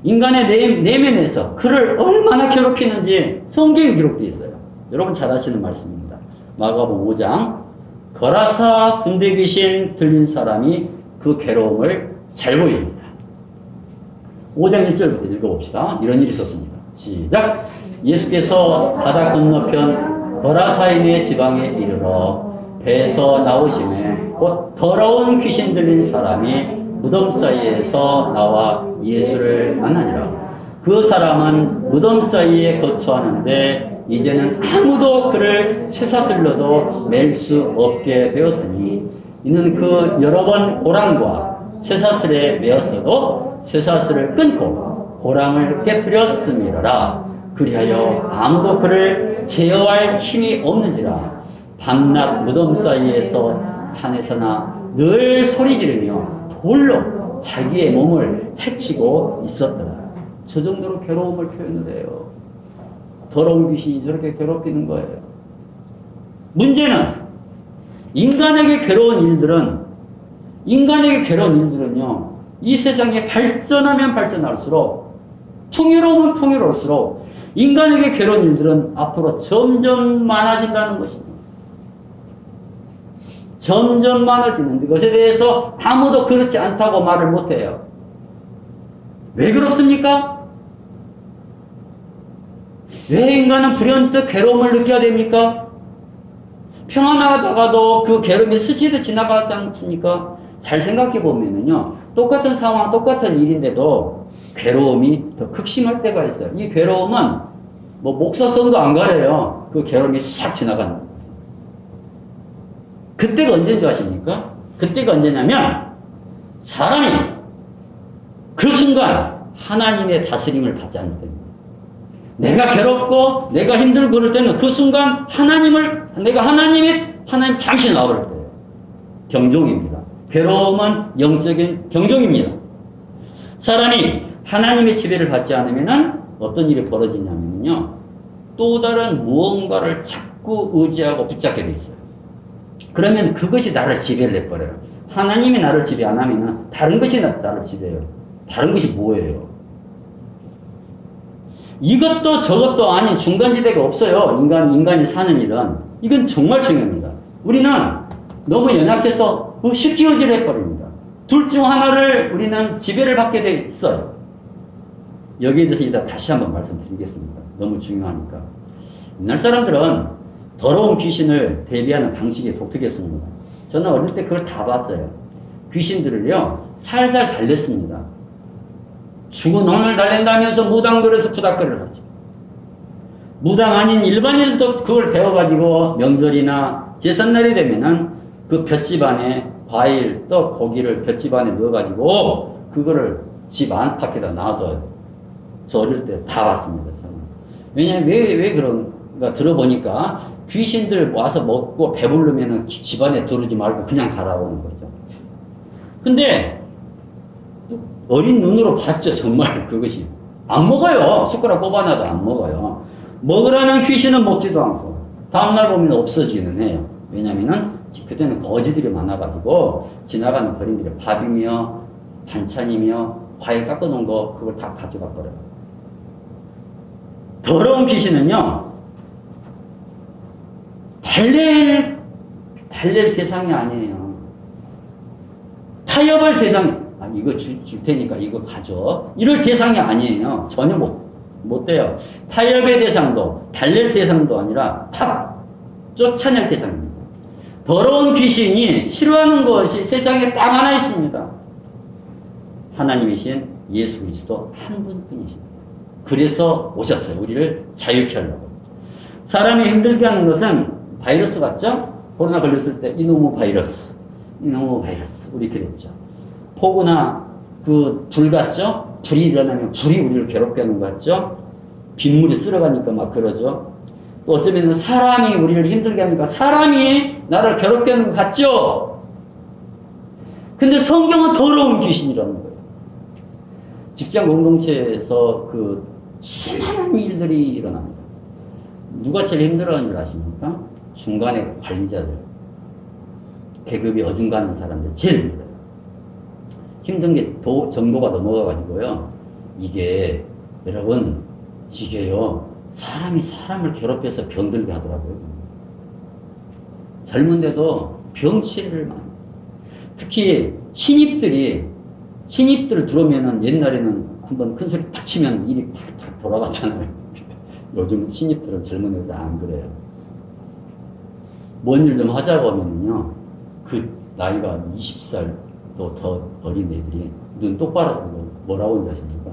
인간의 내면에서 그를 얼마나 괴롭히는지 성경에 기록되어 있어요. 여러분 잘 아시는 말씀입니다. 마가복음 5장 거라사 군대 귀신 들린 사람이 그 괴로움을 잘 보입니다. 5장 1절부터 읽어봅시다. 이런 일이 있었습니다. 시작. 예수께서 바다 건너편 거라사인의 지방에 이르러 배에서 나오시매 곧 더러운 귀신 들린 사람이 무덤 사이에서 나와 예수를 만나니라. 그 사람은 무덤 사이에 거처하는데 이제는 아무도 그를 쇠사슬로도 맬 수 없게 되었으니 이는 그 여러 번 고랑과 쇠사슬에 매었어도 쇠사슬을 끊고 고랑을 깨뜨렸음이라. 그리하여 아무도 그를 제어할 힘이 없는지라. 밤낮 무덤 사이에서 산에서나 늘 소리 지르며 돌로 자기의 몸을 해치고 있었더라. 저 정도로 괴로움을 표현을 해요. 더러운 귀신이 저렇게 괴롭히는 거예요. 문제는 인간에게 괴로운 일들은요, 이 세상에 발전하면 발전할수록, 풍요로우면 풍요로울수록, 인간에게 괴로운 일들은 앞으로 점점 많아진다는 것입니다. 점점 많아지는데, 그것에 대해서 아무도 그렇지 않다고 말을 못해요. 왜 그렇습니까? 왜 인간은 불현듯 괴로움을 느껴야 됩니까? 평안하다가도 그 괴로움이 스치듯 지나가지 않습니까? 잘 생각해 보면은요, 똑같은 상황, 똑같은 일인데도 괴로움이 더 극심할 때가 있어요. 이 괴로움은 뭐 목사성도 안 가려요. 그 괴로움이 싹 지나가는 거예요. 그때가 언제인 줄 아십니까? 그때가 언제냐면 사람이 그 순간 하나님의 다스림을 받지 않을 때입니다. 내가 괴롭고 내가 힘들고 그럴 때는 그 순간 하나님 잠시 나와버릴 때예요. 경종입니다. 괴로움은 영적인 경종입니다. 사람이 하나님의 지배를 받지 않으면 어떤 일이 벌어지냐면요, 또 다른 무언가를 자꾸 의지하고 붙잡게 돼 있어요. 그러면 그것이 나를 지배를 해버려요. 하나님이 나를 지배 안 하면 다른 것이 나를 지배해요. 다른 것이 뭐예요? 이것도 저것도 아닌 중간지대가 없어요. 인간이 사는 일은. 이건 정말 중요합니다. 우리는 너무 연약해서 쉽게 의지를 해버립니다. 둘 중 하나를 우리는 지배를 받게 돼 있어요. 여기에 대해서 이따 다시 한번 말씀드리겠습니다. 너무 중요하니까. 옛날 사람들은 더러운 귀신을 대비하는 방식이 독특했습니다. 저는 어릴 때 그걸 다 봤어요. 귀신들을요, 살살 달랬습니다. 죽은 혼을 달랜다면서 무당들에서 부닥거리를 하죠. 무당 아닌 일반인들도 그걸 배워가지고 명절이나 제삿날이 되면은 그 볏짚 안에 과일, 떡, 고기를 볏짚 안에 넣어가지고 그거를 집 안팎에다 놔둬요. 저 어릴 때 다 봤습니다. 저는. 왜냐면 왜 그런가 들어보니까 귀신들 와서 먹고 배부르면은 집안에 들어오지 말고 그냥 가라오는 거죠. 근데 어린 눈으로 봤죠. 정말 그것이. 안 먹어요. 숟가락 꼽아놔도 안 먹어요. 먹으라는 귀신은 먹지도 않고 다음날 보면 없어지는 해요. 왜냐면은 그때는 거지들이 많아가지고 지나가는 거린들이 밥이며 반찬이며 과일 깎아놓은 거 그걸 다 가져가 버려요. 더러운 귀신은요, 달랠 대상이 아니에요. 타협할 대상이, 이거 줄 테니까 이거 가져. 이럴 대상이 아니에요. 전혀 못 돼요. 타협의 대상도, 달랠 대상도 아니라 팍 쫓아낼 대상입니다. 더러운 귀신이 싫어하는 것이 세상에 딱 하나 있습니다. 하나님이신 예수 그리스도 한 분뿐이십니다. 그래서 오셨어요. 우리를 자유케 하려고. 사람이 힘들게 하는 것은 바이러스 같죠? 코로나 걸렸을 때 이놈의 바이러스 우리 그랬죠. 폭우나 그 불 같죠? 불이 일어나면 불이 우리를 괴롭게 하는 것 같죠? 빗물이 쓸어가니까 막 그러죠. 또 어쩌면 사람이 우리를 힘들게 하니까 사람이 나를 괴롭게 하는 것 같죠? 근데 성경은 더러운 귀신이라는 거예요. 직장 공동체에서 그 수많은 일들이 일어납니다. 누가 제일 힘들어하는 줄 아십니까? 중간에 관리자들, 계급이 어중간한 사람들 제일 힘들어요. 힘든 게 정도가 넘어가가지고요. 이게요, 사람이 사람을 괴롭혀서 병들게 하더라고요. 젊은데도 병치레를 많이. 특히 신입들 들어오면은 옛날에는 한번 큰 소리 탁 치면 일이 탁탁 돌아갔잖아요. 요즘 신입들은 젊은 애들 안 그래요. 뭔 일 좀 하자고 하면은요, 그 나이가 20살 또 더 어린 애들이 눈 똑바로 뜨고 뭐라고 하는지 아십니까?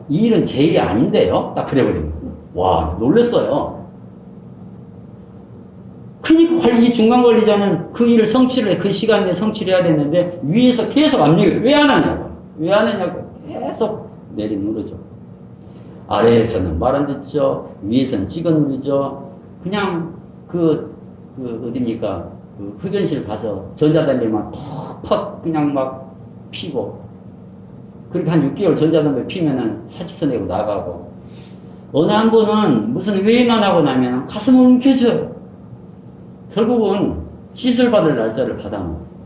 이 일은 제 일이 아닌데요? 딱 그래버리는 거예요. 와, 놀랬어요. 그러니까 이 중간 관리자는 그 일을 성취를 해, 그 시간 내에 성취를 해야 되는데 위에서 계속 압력이 왜 안 하냐고 계속 내리누르죠. 아래에서는 말 안 듣죠. 위에서는 찍어 누르죠. 그냥 어딥니까? 그 흡연실 가서 전자담배만 퍽퍽 그냥 막 피고, 그렇게 한 6개월 전자담배 피면은 사직서 내고 나가고, 어느 한 분은 무슨 회의만 하고 나면 가슴을 움켜쥐어요. 결국은 시술 받을 날짜를 받아먹었어요.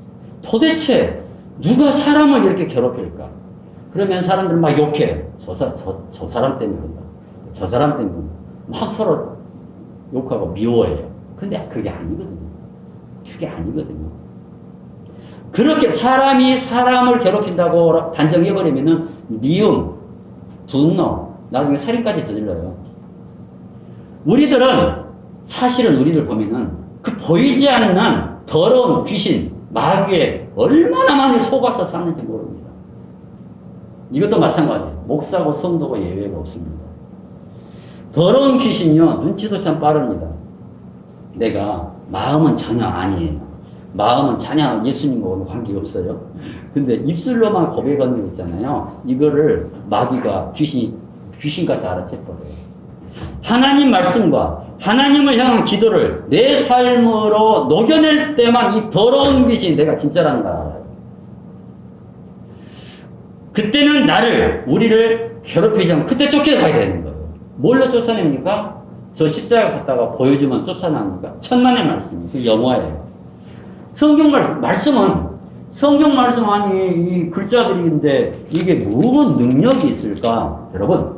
도대체 누가 사람을 이렇게 괴롭힐까? 그러면 사람들 막 욕해. 저 사람 때문에 그런다. 저 사람 때문에 그런다. 막 서로 욕하고 미워해요. 근데 그게 아니거든요. 그렇게 사람이 사람을 괴롭힌다고 단정해버리면은 미움, 분노, 나중에 살인까지 저질러요. 우리들은 사실은 우리들 보면은 그 보이지 않는 더러운 귀신, 마귀에 얼마나 많이 속아서 사는지 모릅니다. 이것도 마찬가지예요. 목사고 성도고 예외가 없습니다. 더러운 귀신이요, 눈치도 참 빠릅니다. 내가 마음은 전혀 아니에요. 마음은 전혀 예수님하고는 관계없어요. 근데 입술로만 고백하는 거 있잖아요. 이거를 마귀가 귀신같이 알아채버려요. 하나님 말씀과 하나님을 향한 기도를 내 삶으로 녹여낼 때만 이 더러운 귀신이 내가 진짜라는 걸 알아요. 그때는 우리를 괴롭히지 않고 그때 쫓겨가야 되는 거예요. 뭘로 쫓아냅니까? 저 십자가 갖다가 보여주면 쫓아납니까? 천만의 말씀이 그 영화예요. 성경 말씀 아니 이 글자들인데 이게 무슨 능력이 있을까? 여러분,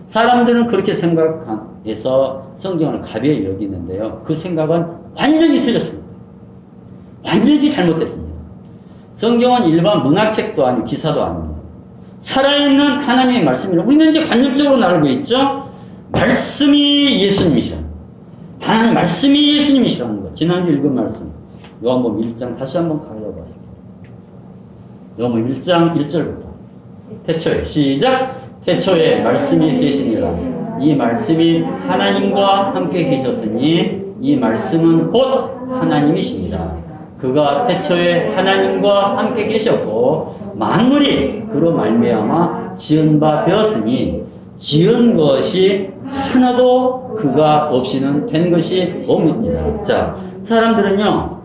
사람들은 그렇게 생각해서 성경을 가벼이 여기는데요. 그 생각은 완전히 틀렸습니다. 완전히 잘못됐습니다. 성경은 일반 문학책도 아니고 기사도 아닙니다. 살아있는 하나님의 말씀이라고 우리는 이제 관념적으로 알고 있죠. 말씀이 예수님이시라. 하나님 말씀이 예수님이시라는 거. 지난주 읽은 말씀. 요한복음 1장 다시 한번 가져봤습니다. 요한복음 1장 1절부터. 태초에 시작. 태초에 말씀이 계시니라. 이 말씀이 하나님과 함께 계셨으니 이 말씀은 곧 하나님이십니다. 그가 태초에 하나님과 함께 계셨고 만물이 그로 말미암아 지은 바 되었으니 지은 것이 하나도 그가 없이는 된 것이 없습니다. 자, 사람들은요,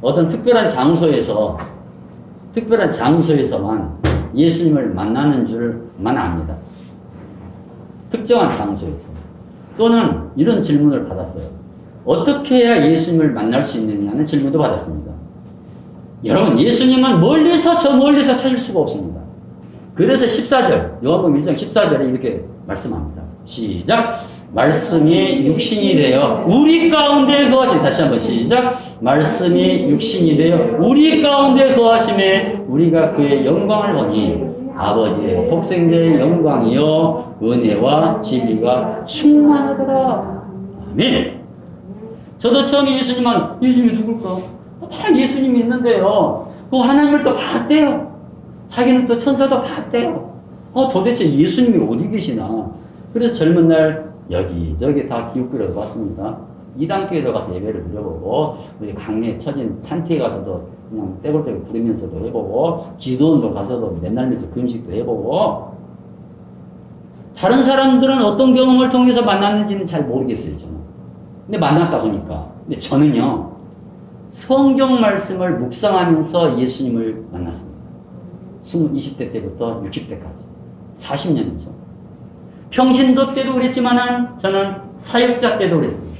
어떤 특별한 장소에서만 예수님을 만나는 줄만 압니다. 특정한 장소에서. 또는 이런 질문을 받았어요. 어떻게 해야 예수님을 만날 수 있느냐는 질문도 받았습니다. 여러분, 예수님은 저 멀리서 찾을 수가 없습니다. 그래서 14절, 요한복음 1장 14절에 이렇게 말씀합니다. 시작. 말씀이 육신이 되어 우리 가운데 거하시며, 다시 한번 시작. 말씀이 육신이 되어 우리 가운데 거하심에 우리가 그의 영광을 보니 아버지의 독생자의 영광이요 은혜와 진리가 충만하더라. 아멘. 저도 처음에 예수님이 누굴까? 다 예수님이 있는데요. 그 하나님을 또 봤대요. 자기는 또 천사도 봤대요. 도대체 예수님이 어디 계시나? 그래서 젊은 날 여기저기 다 기웃거려서 봤습니다. 이단교회도 가서 예배를 드려보고, 우리 강에 처진 탄티에 가서도 그냥 떼굴떼굴 부르면서도 해보고, 기도원도 가서도 맨날면서 금식도 해보고, 다른 사람들은 어떤 경험을 통해서 만났는지는 잘 모르겠어요, 저는. 근데 만났다 보니까. 근데 저는요, 성경 말씀을 묵상하면서 예수님을 만났습니다. 20대 때부터 60대까지. 40년이죠. 평신도 때도 그랬지만은 저는 사역자 때도 그랬습니다.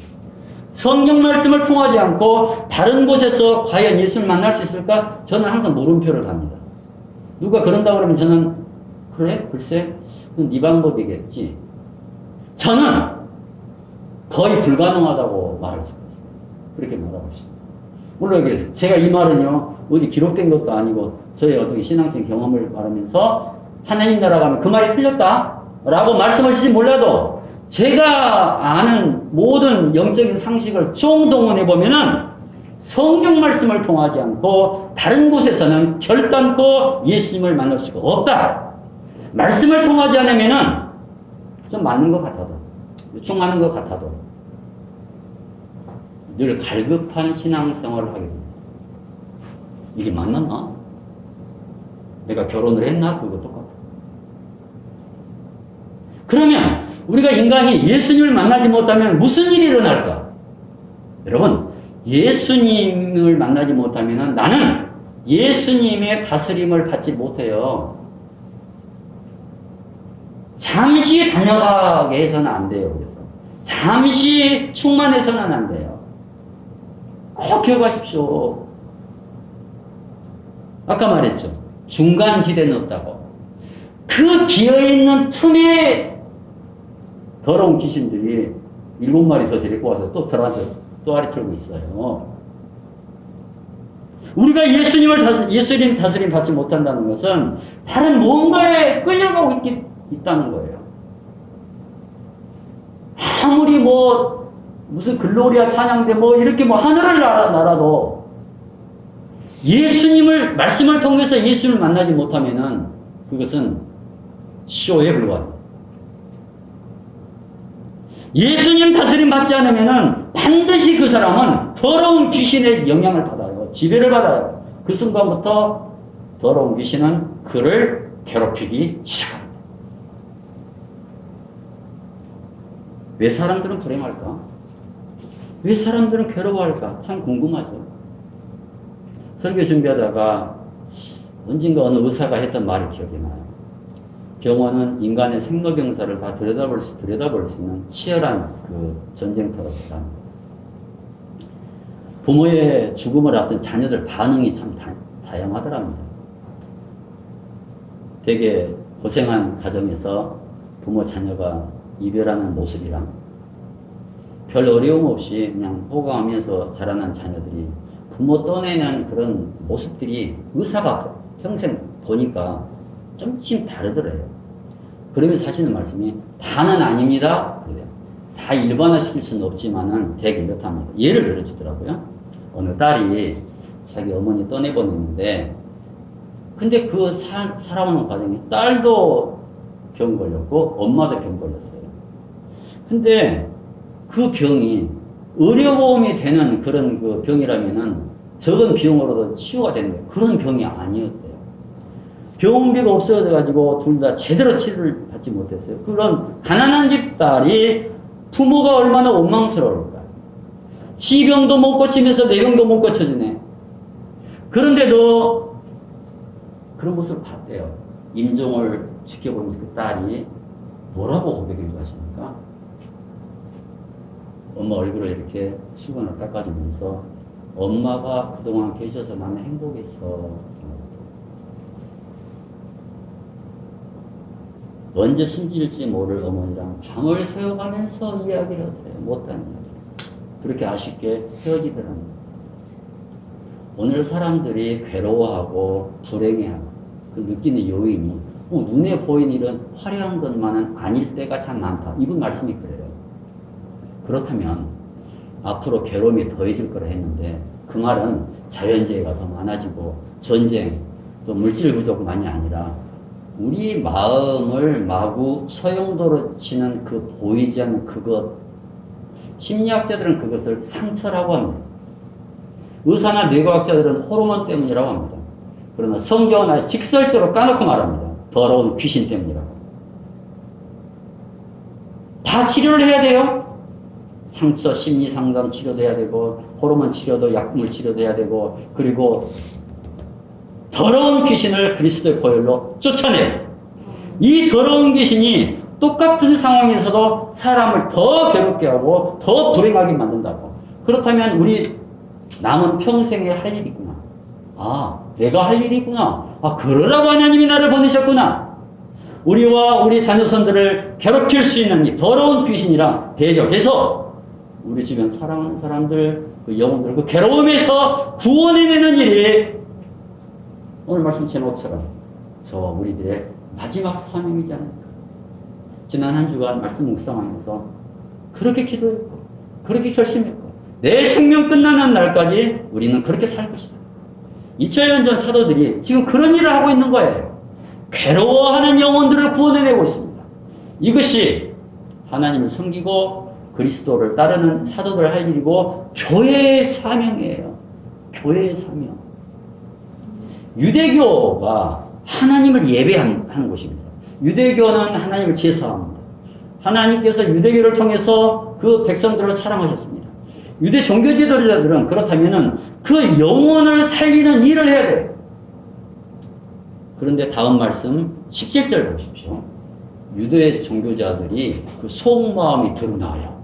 성경 말씀을 통하지 않고 다른 곳에서 과연 예수를 만날 수 있을까? 저는 항상 물음표를 합니다. 누가 그런다고 그러면 저는 그래? 글쎄? 그건 네 방법이겠지. 저는 거의 불가능하다고 말할 수가 있어요. 그렇게 말하고 있습니다. 물론 제가 이 말은요, 어디 기록된 것도 아니고 저의 어떤 신앙적인 경험을 말하면서 하나님 나라 가면 그 말이 틀렸다 라고 말씀하실지 몰라도 제가 아는 모든 영적인 상식을 총동원해 보면은 성경 말씀을 통하지 않고 다른 곳에서는 결단코 예수님을 만날 수가 없다. 말씀을 통하지 않으면은 좀 맞는 것 같아도, 충만한 것 같아도 늘 갈급한 신앙생활을 하게 됩니다. 이게 맞나? 내가 결혼을 했나? 그거 똑같아. 그러면 우리가 인간이 예수님을 만나지 못하면 무슨 일이 일어날까? 여러분, 예수님을 만나지 못하면 나는 예수님의 다스림을 받지 못해요. 잠시 다녀가게 해서는 안 돼요. 그래서 잠시 충만해서는 안 돼요. 꼭 기억하십시오. 아까 말했죠. 중간지대는 없다고. 그 비어있는 틈에 더러운 귀신들이 7마리 더 데리고 와서 또 들어와서 또 아리 틀고 있어요. 우리가 예수님 다스림 받지 못한다는 것은 다른 뭔가에 끌려가고 있다는 거예요. 아무리 뭐 무슨 글로리아 찬양대 뭐 이렇게 뭐 하늘을 날아도 예수님을 말씀을 통해서 예수를 만나지 못하면은 그것은 쇼에 불과합니다. 예수님 다스림 받지 않으면은 반드시 그 사람은 더러운 귀신의 영향을 받아요. 지배를 받아요. 그 순간부터 더러운 귀신은 그를 괴롭히기 시작합니다. 왜 사람들은 불행할까? 왜 사람들은 괴로워할까? 참 궁금하죠. 설교 준비하다가 언젠가 어느 의사가 했던 말이 기억이 나요. 병원은 인간의 생로병사를 다 들여다볼 수 있는 치열한 그 전쟁터라고. 부모의 죽음을 앞둔 자녀들 반응이 참 다양하더랍니다. 되게 고생한 가정에서 부모 자녀가 이별하는 모습이랑 별 어려움 없이 그냥 호강하면서 자라난 자녀들이 부모 떠내는 그런 모습들이 의사가 평생 보니까 좀씩 다르더래요. 그러면서 하시는 말씀이 다는 아닙니다. 그래요. 다 일반화시킬 수는 없지만은 되게 이렇답니다. 예를 들어주더라고요. 어느 딸이 자기 어머니 떠내보냈는데 근데 그 살아오는 과정에 딸도 병 걸렸고 엄마도 병 걸렸어요. 근데 그 병이 의료보험이 되는 그런 그 병이라면은 적은 비용으로도 치유가 되는데 그런 병이 아니었대요. 병원비가 없어져가지고 둘 다 제대로 치료를 받지 못했어요. 그런 가난한 집 딸이 부모가 얼마나 원망스러울까. 지 병도 못 고치면서 내 병도 못 고쳐주네. 그런데도 그런 모습을 봤대요. 임종을 지켜보면서 그 딸이 뭐라고 고백을 하십니까? 엄마 얼굴을 이렇게 수건을 닦아주면서 엄마가 그동안 계셔서 나는 행복했어. 언제 숨질지 모를 어머니랑 밤을 새워가면서 이야기를 해요. 못하는 이야기. 그렇게 아쉽게 헤어지더랍니다. 오늘 사람들이 괴로워하고 불행해하고 그 느끼는 요인이 눈에 보이는 이런 화려한 것만은 아닐 때가 참 많다. 이분 말씀이 그래요. 그렇다면 앞으로 괴로움이 더해질 거라 했는데 그 말은 자연재해가 더 많아지고 전쟁 또 물질 부족만이 아니라 우리 마음을 마구 소용돌이 치는 그 보이지 않는 그것, 심리학자들은 그것을 상처라고 합니다. 의사나 뇌과학자들은 호르몬 때문이라고 합니다. 그러나 성경은 아예 직설적으로 까놓고 말합니다. 더러운 귀신 때문이라고. 다 치료를 해야 돼요. 상처 심리 상담 치료도 해야 되고 호르몬 치료도 약물 치료도 해야 되고 그리고 더러운 귀신을 그리스도의 보혈로 쫓아내요. 이 더러운 귀신이 똑같은 상황에서도 사람을 더 괴롭게 하고 더 불행하게 만든다고. 그렇다면 우리 남은 평생에 할 일이 있구나. 아, 내가 할 일이 있구나. 아, 그러라고 하나님이 나를 보내셨구나. 우리와 우리 자녀선들을 괴롭힐 수 있는 이 더러운 귀신이랑 대적해서 우리 주변 사랑하는 사람들, 그 영혼들, 그 괴로움에서 구원해내는 일이 오늘 말씀 제목처럼 저 우리들의 마지막 사명이지 않을까. 지난 한 주간 말씀 묵상하면서 그렇게 기도했고 그렇게 결심했고 내 생명 끝나는 날까지 우리는 그렇게 살 것이다. 2000년 전 사도들이 지금 그런 일을 하고 있는 거예요. 괴로워하는 영혼들을 구원해내고 있습니다. 이것이 하나님을 섬기고 그리스도를 따르는 사도들 할 일이고 교회의 사명이에요. 교회의 사명. 유대교가 하나님을 예배하는 곳입니다. 유대교는 하나님을 제사합니다. 하나님께서 유대교를 통해서 그 백성들을 사랑하셨습니다. 유대 종교 지도자들은 그렇다면은 그 영혼을 살리는 일을 해야 돼요. 그런데 다음 말씀 17절 보십시오. 유대 종교자들이 그 속마음이 드러나요.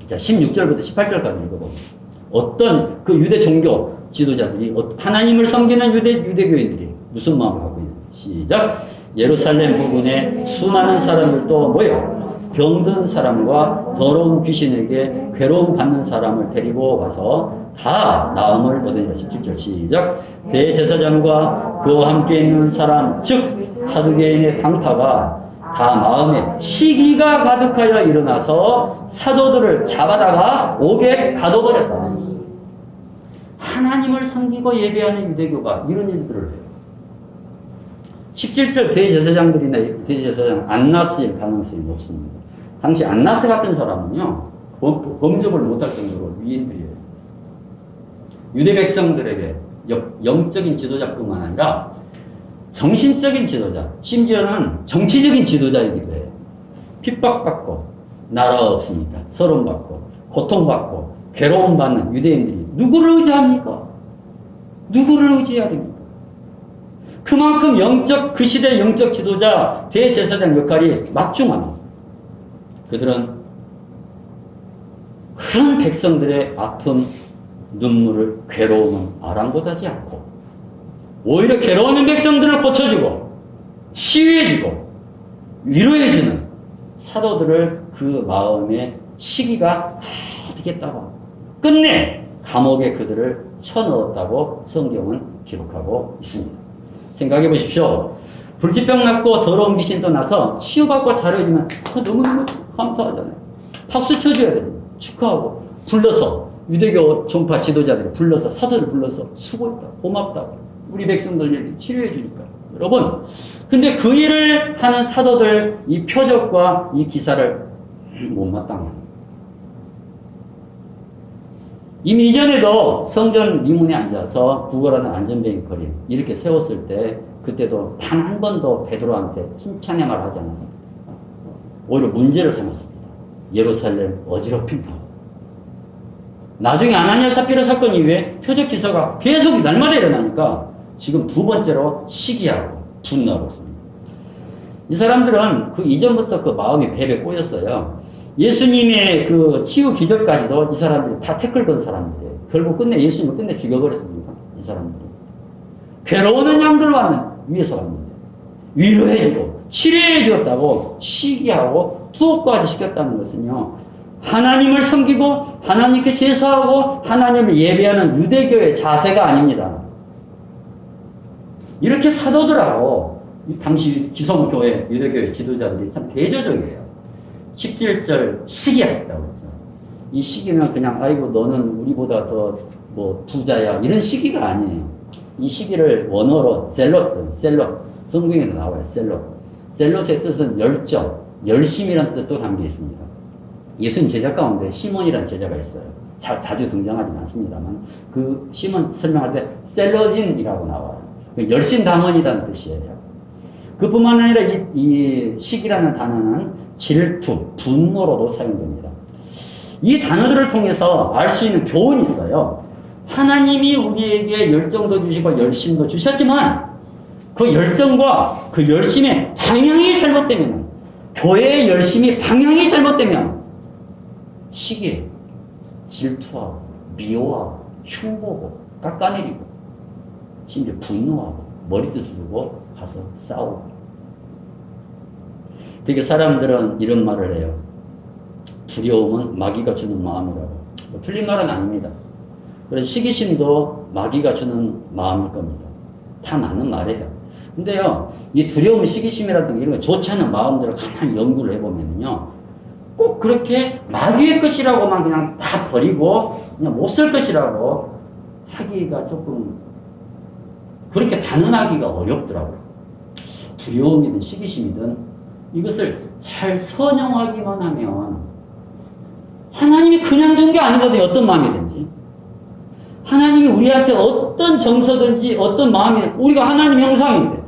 자, 16절부터 18절까지 읽어보세요. 어떤 그 유대 종교 지도자들이 하나님을 섬기는 유대교인들이 무슨 마음을 갖고 있는지 시작. 예루살렘 부근에 수많은 사람들도 모여 병든 사람과 더러운 귀신에게 괴로움 받는 사람을 데리고 와서 다 나음을 얻으니라. 17절 시작. 대제사장과 그와 함께 있는 사람 즉 사두개인의 당파가 다 마음에 시기가 가득하여 일어나서 사도들을 잡아다가 옥에 가둬버렸다. 하나님을 섬기고 예배하는 유대교가 이런 일들을 해요. 17절 대제사장들이나 대제사장 안나스일 가능성이 높습니다. 당시 안나스 같은 사람은요, 범접을 못할 정도로 위인들이에요. 유대 백성들에게 영적인 지도자뿐만 아니라 정신적인 지도자, 심지어는 정치적인 지도자이기도 해요. 핍박받고, 나라가 없으니까 서론받고, 고통받고, 괴로움받는 유대인들이 누구를 의지합니까? 누구를 의지해야 됩니까? 그만큼 그 시대의 영적 지도자, 대제사장 역할이 막중합니다. 그들은 그런 백성들의 아픔, 눈물을, 괴로움은 아랑곳하지 않고 오히려 괴로워하는 백성들을 고쳐주고 치유해주고 위로해주는 사도들을 그 마음의 시기가 가득했다가 끝내 감옥에 그들을 쳐넣었다고 성경은 기록하고 있습니다. 생각해 보십시오. 불치병 낫고 더러운 귀신 떠나서 치유받고 자료해주면 너무너무 감사하잖아요. 박수 쳐줘야 돼요. 축하하고 불러서 유대교 종파 지도자들을 불러서 사도를 불러서 수고했다, 고맙다, 우리 백성들 이렇게 치료해 주니까. 여러분, 근데 그 일을 하는 사도들 이 표적과 이 기사를 못마땅해 합니다. 이미 이전에도 성전 미문에 앉아서 구걸하는 안전뱅이 거리 이렇게 세웠을 때 그때도 단 한 번도 베드로한테 칭찬의 말을 하지 않았습니다. 오히려 문제를 삼았습니다. 예루살렘 어지럽힌다. 나중에 아나니아 삽비라 사건 이후에 표적 기사가 계속 날마다 일어나니까 지금 두 번째로 시기하고 분노하고 있습니다. 이 사람들은 그 이전부터 그 마음이 배에 꼬였어요. 예수님의 그 치유 기적까지도 이 사람들이 다 태클 건 사람들이에요. 결국 끝내 예수님을 끝내 죽여버렸습니다. 이 사람들이. 괴로워하는 양들과는 위에서 왔는데 위로해주고 치료해주었다고 시기하고 투옥까지 시켰다는 것은요, 하나님을 섬기고 하나님께 제사하고 하나님을 예배하는 유대교의 자세가 아닙니다. 이렇게 사도들하고 당시 기성교회 유대교의 지도자들이 참 대조적이에요. 17절 시기하겠다고 했죠. 이 시기는 그냥 아이고 너는 우리보다 더 뭐 부자야 이런 시기가 아니에요. 이 시기를 원어로 셀롯, 성경에도 나와요. 셀롯의 뜻은 열정, 열심이라는 뜻도 담겨 있습니다. 예수님 제자 가운데 시몬이라는 제자가 있어요. 자주 등장하진 않습니다만 그 시몬 설명할 때 셀러딘이라고 나와요. 열심당원이라는 뜻이에요. 그뿐만 아니라 이 시기라는 단어는 질투, 분노로도 사용됩니다. 이 단어들을 통해서 알 수 있는 교훈이 있어요. 하나님이 우리에게 열정도 주시고 열심도 주셨지만 그 열정과 그 열심의 방향이 잘못되면, 교회의 열심이 방향이 잘못되면 시기에 질투하고 미워하고 흉보고 깎아내리고 심지어 분노하고 머리도 두르고 가서 싸우고. 되게 사람들은 이런 말을 해요. 두려움은 마귀가 주는 마음이라고. 뭐 틀린 말은 아닙니다. 그래서 시기심도 마귀가 주는 마음일 겁니다. 다 맞는 말이에요. 근데요, 이 두려움, 시기심이라든가 이런 거 좋지 않은 마음들을 가만히 연구를 해보면요, 꼭 그렇게 마귀의 것이라고만 그냥 다 버리고 그냥 못 쓸 것이라고 하기가 조금 그렇게 단언하기가 어렵더라고요. 두려움이든 시기심이든 이것을 잘 선용하기만 하면 하나님이 그냥 준 게 아니거든요. 어떤 마음이든지. 하나님이 우리한테 어떤 정서든지 어떤 마음이, 우리가 하나님 형상인데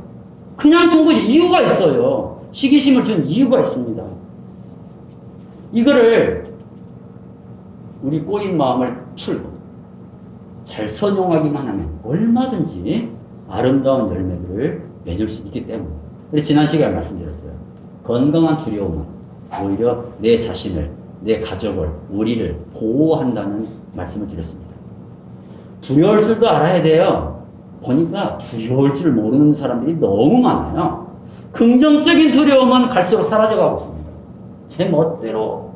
그냥 준 것이 이유가 있어요. 시기심을 준 이유가 있습니다. 이거를 우리 꼬인 마음을 풀고 잘 선용하기만 하면 얼마든지 아름다운 열매들을 맺을 수 있기 때문에. 그래서 지난 시간에 말씀드렸어요. 건강한 두려움은 오히려 내 자신을, 내 가족을, 우리를 보호한다는 말씀을 드렸습니다. 두려울 줄도 알아야 돼요. 보니까 두려울 줄 모르는 사람들이 너무 많아요. 긍정적인 두려움은 갈수록 사라져가고 있습니다. 제 멋대로.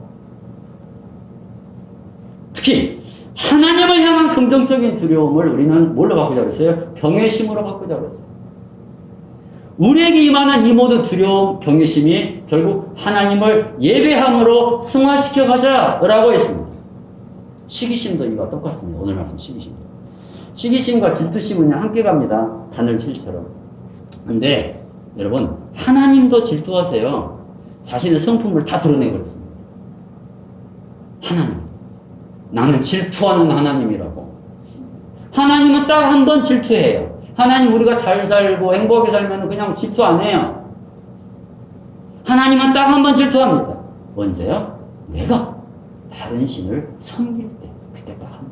특히 하나님을 향한 긍정적인 두려움을 우리는 뭘로 바꾸자고 했어요? 경외심으로 바꾸자고 했어요. 우리에게 임하는 이 모든 두려움, 경외심이 결국 하나님을 예배함으로 승화시켜 가자라고 했습니다. 시기심도 이와 똑같습니다. 오늘 말씀 시기심도. 시기심과 질투심은 함께 갑니다. 바늘실처럼. 근데 여러분, 하나님도 질투하세요. 자신의 성품을 다 드러내버렸습니다. 하나님. 나는 질투하는 하나님이라고. 하나님은 딱 한 번 질투해요. 하나님 우리가 잘 살고 행복하게 살면 그냥 질투 안 해요. 하나님은 딱 한 번 질투합니다. 언제요? 내가 다른 신을 섬길 때. 그때 딱 한 번.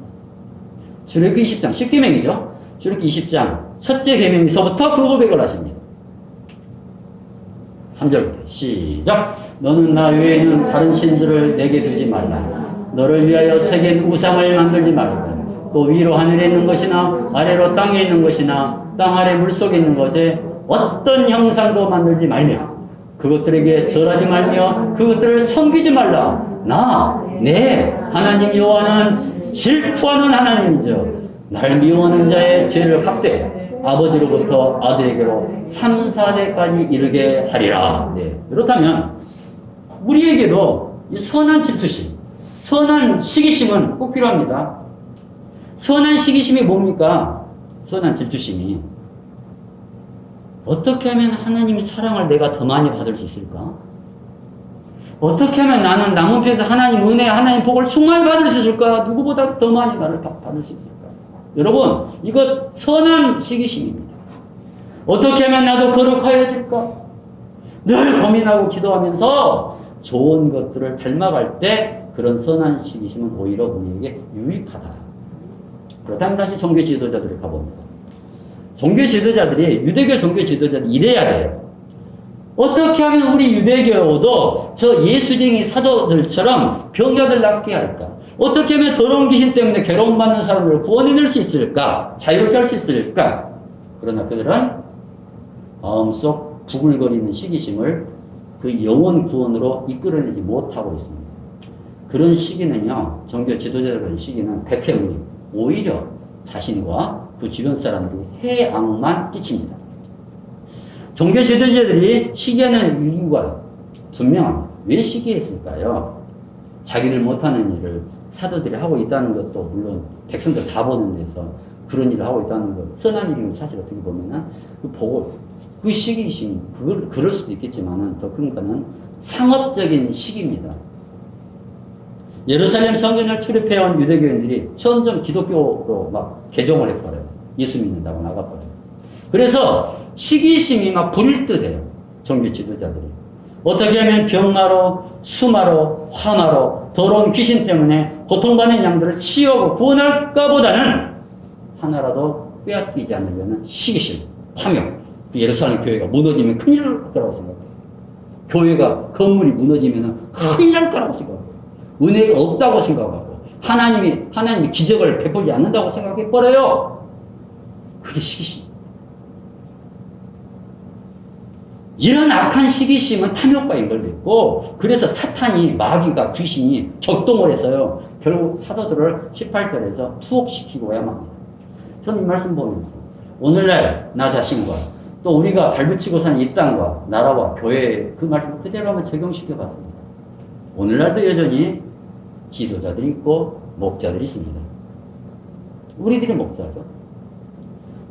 출애굽기 20장 10계명이죠. 출애굽기 20장 첫째 계명에서부터 그 고백을 하십니다. 3절부터 시작. 너는 나 외에는 다른 신들을 내게 두지 말라. 너를 위하여 새긴 우상을 만들지 말고 또 위로 하늘에 있는 것이나 아래로 땅에 있는 것이나 땅 아래 물속에 있는 것에 어떤 형상도 만들지 말며 그것들에게 절하지 말며 그것들을 섬기지 말라. 내 하나님 여호와는 질투하는 하나님이죠. 나를 미워하는 자의 죄를 갚되 아버지로부터 아들에게로 3, 4대까지 이르게 하리라. 네. 그렇다면 우리에게도 이 선한 질투심, 선한 시기심은 꼭 필요합니다. 선한 시기심이 뭡니까? 선한 질투심이. 어떻게 하면 하나님의 사랑을 내가 더 많이 받을 수 있을까? 어떻게 하면 나는 남은편에서 하나님 은혜, 하나님 복을 충만히 받을 수 있을까? 누구보다 더 많이 나를 받을 수 있을까? 여러분, 이것 선한 시기심입니다. 어떻게 하면 나도 거룩하여질까? 늘 고민하고 기도하면서 좋은 것들을 닮아갈 때 그런 선한 시기심은 오히려 우리에게 유익하다. 그렇다면 다시 종교 지도자들을 가봅니다. 종교 지도자들이, 유대교 종교 지도자들이 이래야 돼요. 어떻게 하면 우리 유대교도 저 예수쟁이 사도들처럼 병자들 낫게 할까? 어떻게 하면 더러운 귀신 때문에 괴로움받는 사람들을 구원해낼 수 있을까? 자유롭게 할 수 있을까? 그러나 그들은 마음속 부글거리는 시기심을 그 영원 구원으로 이끌어내지 못하고 있습니다. 그런 시기는요, 종교 지도자들의 시기는 백해무익, 오히려 자신과 그 주변 사람들이 해악만 끼칩니다. 종교 지도자들이 시기하는 이유가 분명합니다. 왜 시기했을까요? 자기들 못하는 일을 사도들이 하고 있다는 것도 물론 백성들 다 보는 데서 그런 일을 하고 있다는 것, 선한 일이면 사실 어떻게 보면은 그 보고 그 시기심, 그럴 수도 있겠지만은 더 큰 거는 상업적인 시기입니다. 예루살렘 성전을 출입해온 유대교인들이 점점 기독교로 막 개종을 해버려요. 예수 믿는다고 나가버려요. 그래서 시기심이 막 부릴 듯 해요. 종교 지도자들이. 어떻게 하면 병마로, 수마로, 화마로, 더러운 귀신 때문에 고통받는 양들을 치유하고 구원할까 보다는 하나라도 빼앗기지 않으려는 시기심, 탐욕. 예루살렘 교회가 무너지면 큰일 날 거라고 생각해요. 교회가, 건물이 무너지면 큰일 날 거라고 생각해요. 은혜가 없다고 생각하고 하나님이 기적을 베풀지 않는다고 생각해버려요. 그게 시기심. 이런 악한 시기심은 탐욕과 연결됐고, 그래서 사탄이, 마귀가, 귀신이 격동을 해서요, 결국 사도들을 18절에서 투옥시키고야 합니다. 저는 이 말씀 보면서 오늘날 나 자신과 또 우리가 발붙이고 산 이 땅과 나라와 교회 그 말씀 그대로 한번 적용시켜 봤습니다. 오늘날도 여전히 지도자들이 있고 목자들이 있습니다. 우리들이 목자죠.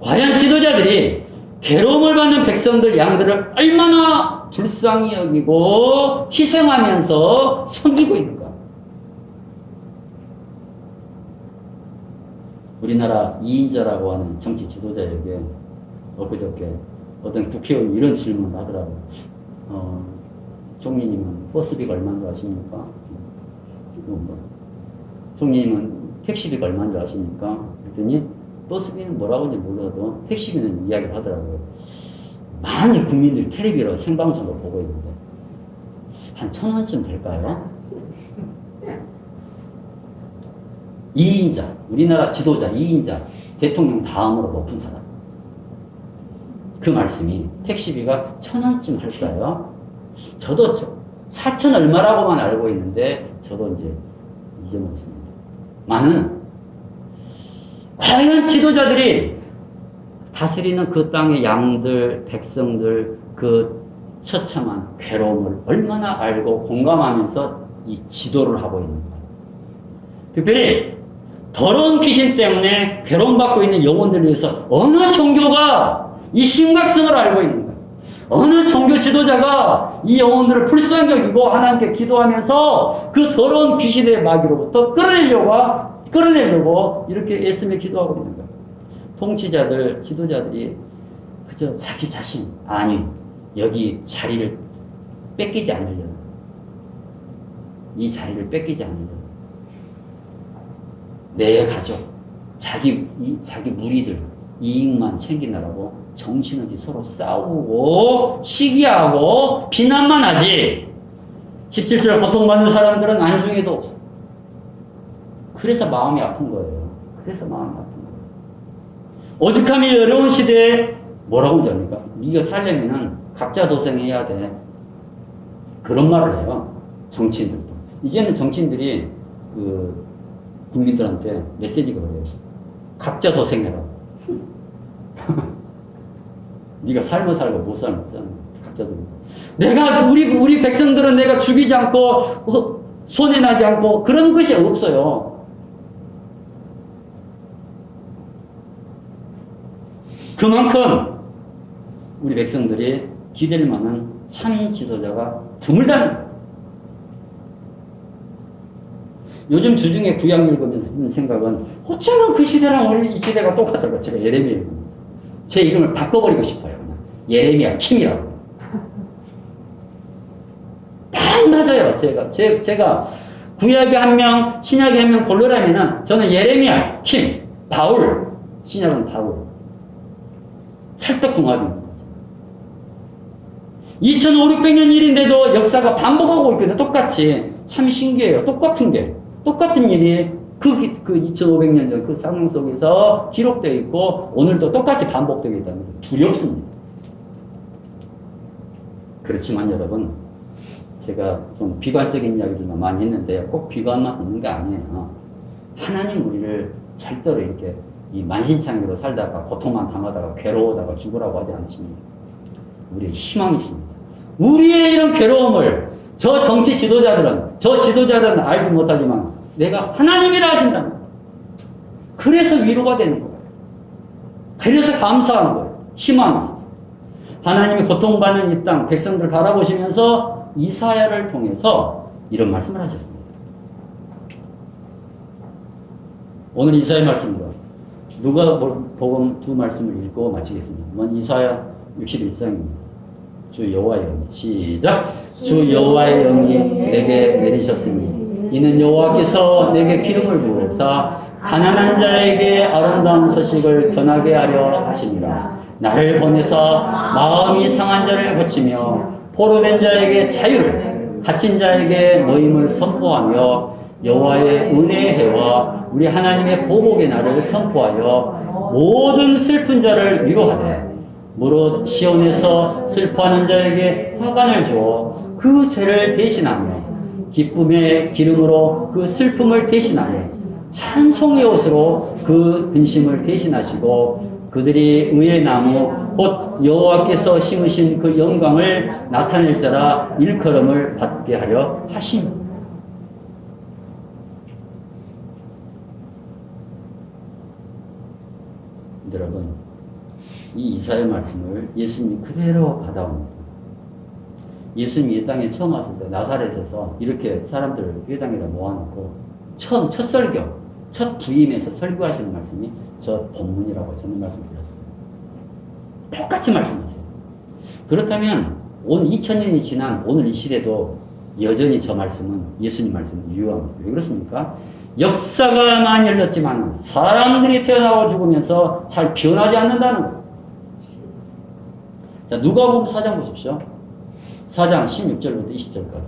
과연 지도자들이 괴로움을 받는 백성들, 양들을 얼마나 불쌍히 여기고 희생하면서 섬기고 있는가? 우리나라 이인자라고 하는 정치 지도자에게 엊그저께 어떤 국회의원이 이런 질문을 하더라고요. 총리님은 버스비가 얼마인 줄 아십니까? 총리님은 택시비가 얼마인 줄 아십니까? 그랬더니 버스비는 뭐라고 하는지 몰라도 택시비는 이야기를 하더라고요. 많은 국민들이 텔레비로 생방송으로 보고 있는데 한 1,000원쯤 될까요? 이인자, 우리나라 지도자, 이인자, 대통령 다음으로 높은 사람. 그 말씀이 택시비가 1,000원쯤 할까요? 저도 4천 얼마라고만 알고 있는데 저도 이제 잊어먹었습니다. 많은 과연 지도자들이 다스리는 그 땅의 양들, 백성들, 그 처참한 괴로움을 얼마나 알고 공감하면서 이 지도를 하고 있는 거예요. 특별히 더러운 귀신 때문에 괴로움받고 있는 영혼들을 위해서 어느 종교가 이 심각성을 알고 있는 거예요. 어느 종교 지도자가 이 영혼들을 불쌍히 여기고 하나님께 기도하면서 그 더러운 귀신의 마귀로부터 끌어내려고 이렇게 애쓰며 기도하고 있는 거예요. 통치자들, 지도자들이 그저 자기 자신, 아니, 여기 자리를 뺏기지 않으려고. 이 자리를 뺏기지 않으려고. 내 가족, 자기 무리들, 이익만 챙기느라고 정신없이 서로 싸우고, 시기하고, 비난만 하지. 17절 고통받는 사람들은 안중에도 없어. 그래서 마음이 아픈 거예요. 그래서 마음이 아픈 거예요. 오죽하면 어려운 시대에 뭐라고 하지 않습니까? 네가 살려면은 각자 도생해야 돼. 그런 말을 해요. 정치인들도. 이제는 정치인들이 그 국민들한테 메시지가 그래요. 각자 도생해라. 네가 살면 살고 못 살면 못 살면 각자 도생. 내가 우리 백성들은 내가 죽이지 않고 손해 나지 않고 그런 것이 없어요. 그만큼 우리 백성들이 기댈 만한 참 지도자가 드물다는 거예요. 요즘 주중에 구약 읽으면서 드는 생각은 어쩌면 그 시대랑 오늘 이 시대가 똑같을까. 제가 예레미야 읽으면서 제 이름을 바꿔버리고 싶어요. 그냥 예레미야 킴이라고. 딱 맞아요. 제가 구약에 한 명, 신약에 한 명 고르라면은 저는 예레미야 킴, 바울, 신약은 바울. 찰떡궁합입니다. 2500년 일인데도 역사가 반복하고 있거든요. 똑같이. 참 신기해요. 똑같은 일이 그 2500년 전 그 상황 속에서 기록되어 있고 오늘도 똑같이 반복되고 있다는 게 두렵습니다. 그렇지만 여러분, 제가 좀 비관적인 이야기들만 많이 했는데 꼭 비관만 있는 게 아니에요. 하나님 우리를 절대로 이렇게 이 만신창이로 살다가 고통만 당하다가 괴로워다가 죽으라고 하지 않으십니다. 우리의 희망이 있습니다. 우리의 이런 괴로움을 저 지도자들은 알지 못하지만 내가 하나님이라 하신다는 거예요. 그래서 위로가 되는 거예요. 그래서 감사하는 거예요. 희망이 있어서. 하나님이 고통받는 이 땅 백성들 바라보시면서 이사야를 통해서 이런 말씀을 하셨습니다. 오늘 이사야 말씀입니다. 누가복음 두 말씀을 읽고 마치겠습니다. 먼저 이사야 61장입니다. 주 여호와의 영이 시작. 주 여호와의 영이 내게 내리셨으니 이는 여호와께서 내게 기름을 부으사 가난한 자에게 아름다운 소식을 전하게 하려 하십니다. 나를 보내사 마음이 상한 자를 고치며 포로된 자에게 자유를, 갇힌 자에게 노임을 선포하며 여호와의 은혜의 해와 우리 하나님의 보복의 날을 선포하여 모든 슬픈 자를 위로하되 무릇 시온에서 슬퍼하는 자에게 화관을 주어 그 죄를 대신하며 기쁨의 기름으로 그 슬픔을 대신하며 찬송의 옷으로 그 근심을 대신하시고 그들이 의의 나무 곧 여호와께서 심으신 그 영광을 나타낼 자라 일컬음을 받게 하려 하심. 여러분, 이 이사야 말씀을 예수님이 그대로 받아옵니다. 예수님이 이 땅에 처음 왔을 때 나사렛에서 이렇게 사람들을 회당에다 모아놓고 첫 설교, 첫 부임에서 설교하시는 말씀이 저 본문이라고 저는 말씀드렸습니다. 똑같이 말씀하세요. 그렇다면 온 2000년이 지난 오늘 이 시대도 여전히 저 말씀은 예수님 말씀은 유효합니다. 왜 그렇습니까? 역사가 많이 흘렀지만 사람들이 태어나고 죽으면서 잘 변하지 않는다는 거예요. 자, 누가복음 4장 보십시오. 4장 16절부터 20절까지.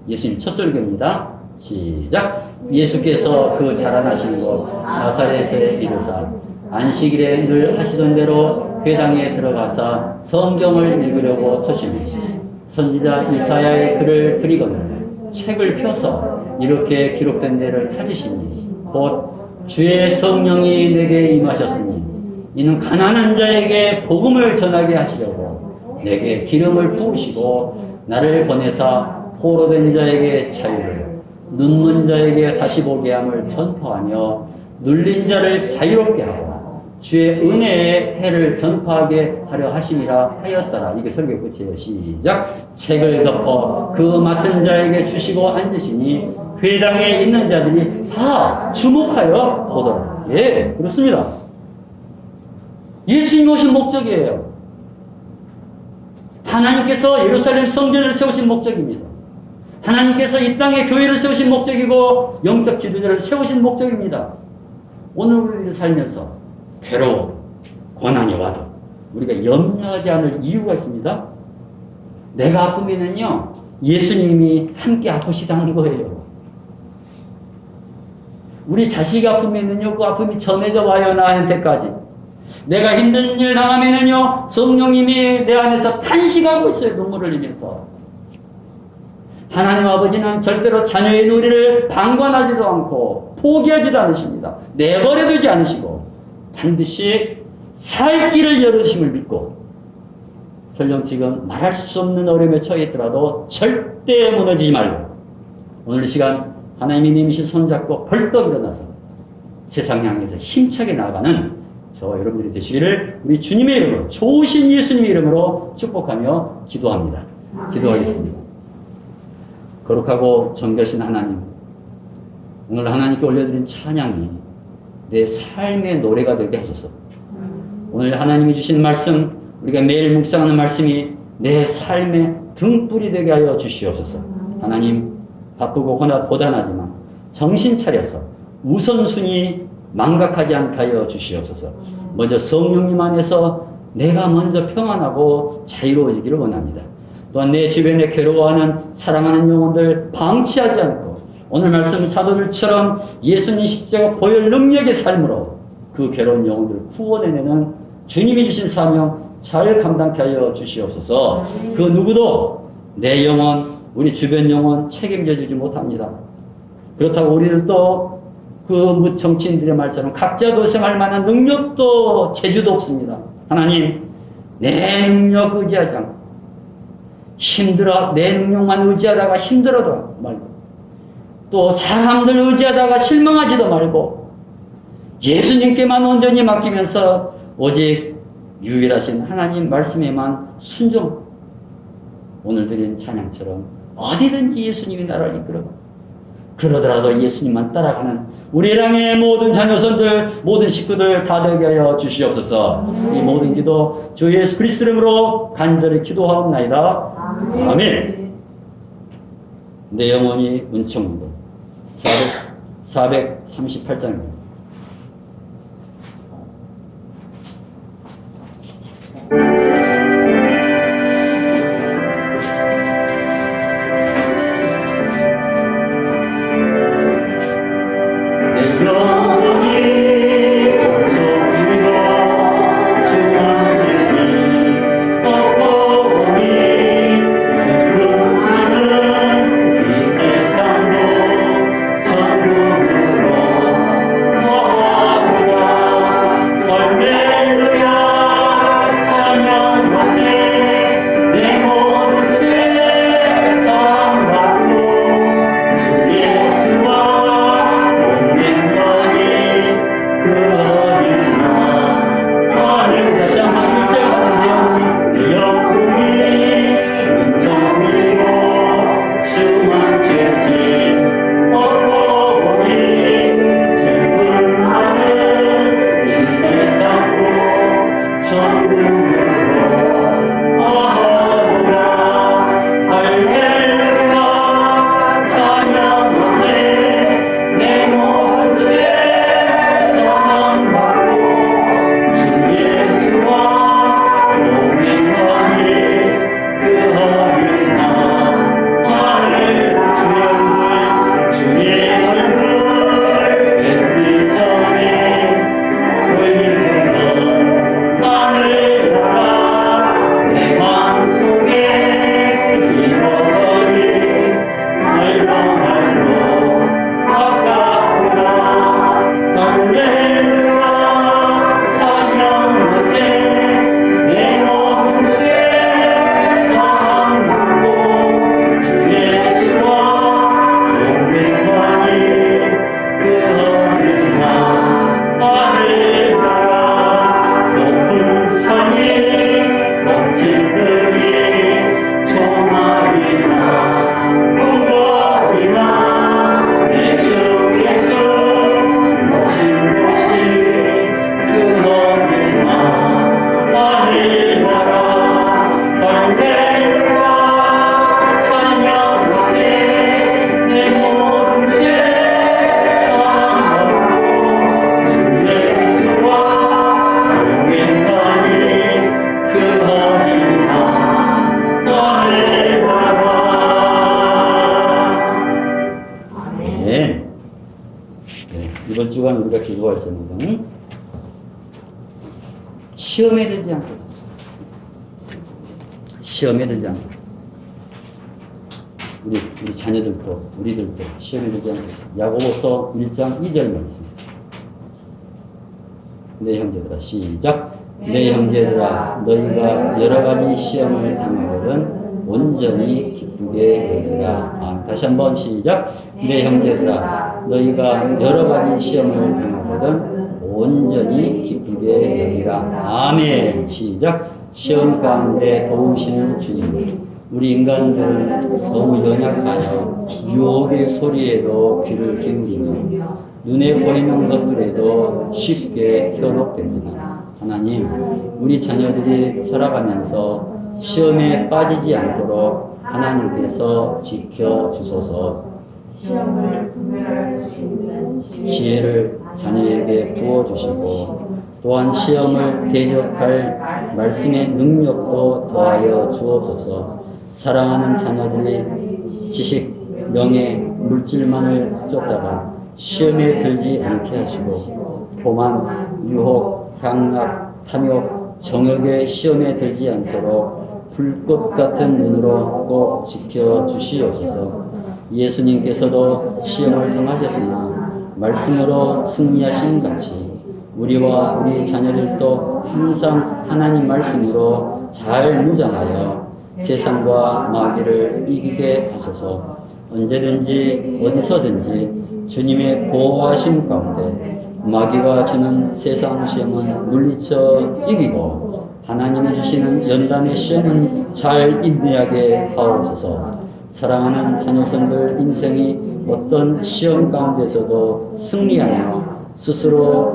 예수님 첫 설교입니다. 시작. 예수께서 그 자라나신 곳 나사렛에 이르사 안식일에 늘 하시던 대로 회당에 들어가사 성경을 읽으려고 서시니 선지자 이사야의 글을 들이거늘 책을 펴서 이렇게 기록된 데를 찾으시니 곧 주의 성령이 내게 임하셨으니 있는 가난한 자에게 복음을 전하게 하시려고 내게 기름을 부으시고 나를 보내사 포로된 자에게 자유를, 눈먼 자에게 다시 보게 함을 전파하며 눌린 자를 자유롭게 하고 주의 은혜의 해를 전파하게 하려 하심이라 하였더라. 이게 설교 끝이에요. 시작. 책을 덮어 그 맡은 자에게 주시고 앉으시니 회당에 있는 자들이 다 주목하여 보더라. 예, 그렇습니다. 예수님이 오신 목적이에요. 하나님께서 예루살렘 성전을 세우신 목적입니다. 하나님께서 이 땅에 교회를 세우신 목적이고 영적 지도자를 세우신 목적입니다. 오늘 우리들이 살면서 괴로워, 고난이 와도 우리가 염려하지 않을 이유가 있습니다. 내가 아프면은요, 예수님이 함께 아프시다는 거예요. 우리 자식이 아프면은요, 그 아픔이 전해져 와요, 나한테까지. 내가 힘든 일 당하면은요, 성령님이 내 안에서 탄식하고 있어요, 눈물을 흘리면서. 하나님 아버지는 절대로 자녀의 놀이를 방관하지도 않고 포기하지도 않으십니다. 내버려두지 않으시고 반드시 살 길을 열어주심을 믿고, 설령 지금 말할 수 없는 어려움에 처해 있더라도 절대 무너지지 말고 오늘 이 시간 하나님이 님이신 손잡고 벌떡 일어나서 세상 향해서 힘차게 나아가는 저와 여러분들이 되시기를 우리 주님의 이름으로, 좋으신 예수님의 이름으로 축복하며 기도합니다. 기도하겠습니다. 거룩하고 정결하신 하나님, 오늘 하나님께 올려드린 찬양이 내 삶의 노래가 되게 하소서. 오늘 하나님이 주신 말씀, 우리가 매일 묵상하는 말씀이 내 삶의 등불이 되게 하여 주시옵소서. 하나님, 바쁘고 고단하지만 정신 차려서 우선순위 망각하지 않게 하여 주시옵소서. 먼저 성령님 안에서 내가 먼저 평안하고 자유로워지기를 원합니다. 또한 내 주변에 괴로워하는 사랑하는 영혼들 방치하지 않고 오늘 말씀 사도들처럼 예수님 십자가 보혈 능력의 삶으로 그 괴로운 영혼들을 구원해내는 주님이 주신 사명 잘 감당케 하여 주시옵소서. 그 누구도 내 영혼, 우리 주변 영혼 책임져 주지 못합니다. 그렇다고 우리들도 그 정치인들의 말처럼 각자 도생할 만한 능력도 재주도 없습니다. 하나님, 내 능력 의지하지 않고 힘들어 내 능력만 의지하다가 힘들어도 말고 또 사람들 의지하다가 실망하지도 말고 예수님께만 온전히 맡기면서 오직 유일하신 하나님 말씀에만 순종. 오늘 드린 찬양처럼 어디든지 예수님이 나를 이끌어가, 그러더라도 예수님만 따라가는 우리 땅의 모든 자녀손들, 모든 식구들 다 되게 하여 주시옵소서. 이 모든 기도 주 예수 그리스도 이름으로 간절히 기도하옵나이다. 아멘. 내 영혼이 은총문도 438장입니다. 이 세상도 전부 주간 우리가 기도할 제목은 시험에 들지 않게 시험에 들지 않게 우리 자녀들도 우리들도 시험에 들지 않게 야고보서 1장 2절 말씀. 내 형제들아 시작. 내 형제들아 너희가 여러 가지 시험을 당하거든 온전히 기쁘게 여기라. 다시 한번 시작. 내 형제들아 너희가 여러 가지 시험을 당하거든 온전히 기쁘게 여기라. 아멘. 시작. 시험 가운데 도우시는 주님. 우리 인간들은 너무 연약하여 유혹의 소리에도 귀를 기울이며 눈에 보이는 것들에도 쉽게 현혹됩니다. 하나님, 우리 자녀들이 살아가면서 시험에 빠지지 않도록 하나님께서 지켜주소서. 시험을 분별할 수 있는 지혜를 자녀에게 부어주시고 또한 시험을 대적할 말씀의 능력도 더하여 주옵소서. 사랑하는 자녀들이 지식, 명예, 물질만을 쫓다가 시험에 들지 않게 하시고 교만, 유혹, 향락, 탐욕, 정욕의 시험에 들지 않도록 불꽃 같은 눈으로 꼭 지켜주시옵소서. 예수님께서도 시험을 당하셨으나 말씀으로 승리하신 같이 우리와 우리 자녀들도 항상 하나님 말씀으로 잘 무장하여 세상과 마귀를 이기게 하소서. 언제든지 어디서든지 주님의 보호하심 가운데 마귀가 주는 세상 시험은 물리쳐 이기고 하나님이 주시는 연단의 시험은 잘 인내하게 하옵소서. 사랑하는 자녀선들 인생이 어떤 시험 가운데서도 승리하며 스스로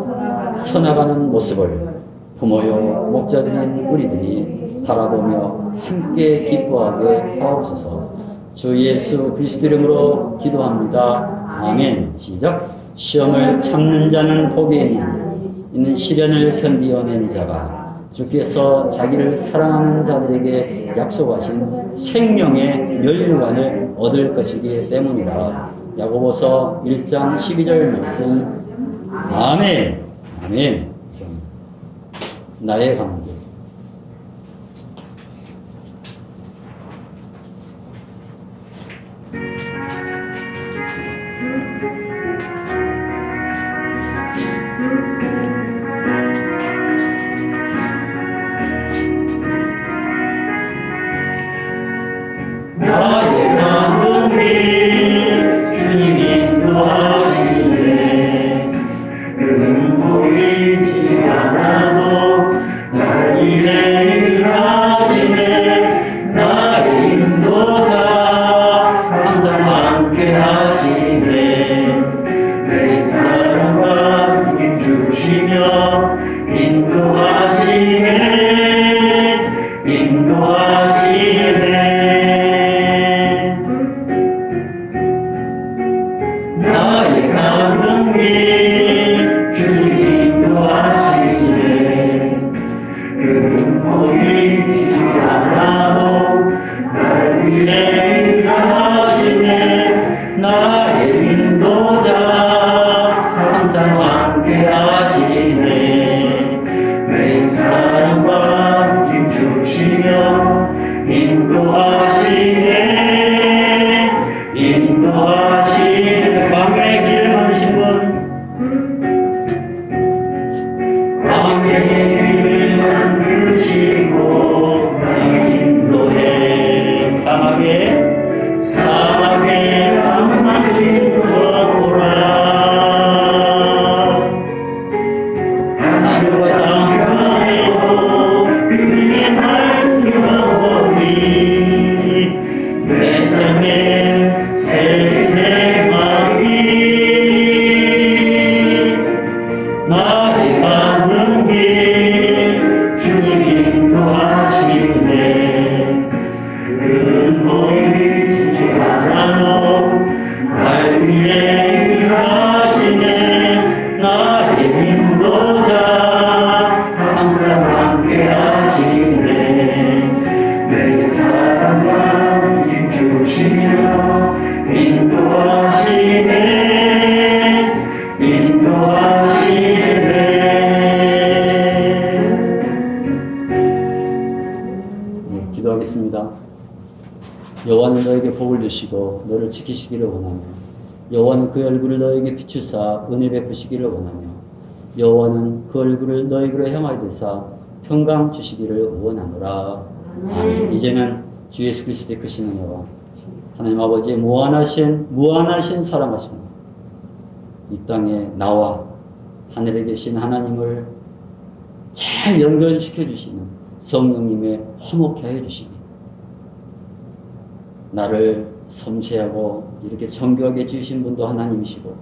서나가는 모습을 부모요 목자들인 우리들이 바라보며 함께 기뻐하게 하옵소서. 주 예수 그리스도 이름으로 기도합니다. 아멘. 시작. 시험을 참는 자는 복이 있나니 이는 시련을 견디어낸 자가 주께서 자기를 사랑하는 자들에게 약속하신 생명의 면류관을 얻을 것이기 때문이라. 야고보서 1장 12절 말씀. 아멘. 아멘. 나의 강제. 나의 가는 길 주님이 인도하시네. 그는 보이지 않아도 날 위해 일하시네. 나의 인도자 항상 함께 하시네. 내 사랑과 힘 주시며 인도하시네. 나의 가는 길 주님이 인도하시네. 그는 보이지 않아도 날 위해 일하시네. 나의 인도자 항상 함께 하시네. 내 사랑과 힘 주시며 인도하시네. 광야의 길을 만드신 분, 광야의 길을 만드시고 인도해. 사막에 낭만 주소서 오라. 네, 기도하겠습니다. 여호와는 너에게 복을 주시고 너를 지키시기를 원하며 여호와는 그 얼굴을 너에게 비추사 은혜 베푸시기를 원하며 여호와는 그 얼굴을 너에게로 향하여 되사 평강 주시기를 원하노라. 아멘. 이제는 주 예수 그리스도의 크신 은혜와 하나님 아버지의 무한하신 사랑하심과 이 땅에 나와 하늘에 계신 하나님을 잘 연결시켜 주시는 성령님의 화목케 하여 주시기, 나를 섬세하고 이렇게 정교하게 지으신 분도 하나님이시고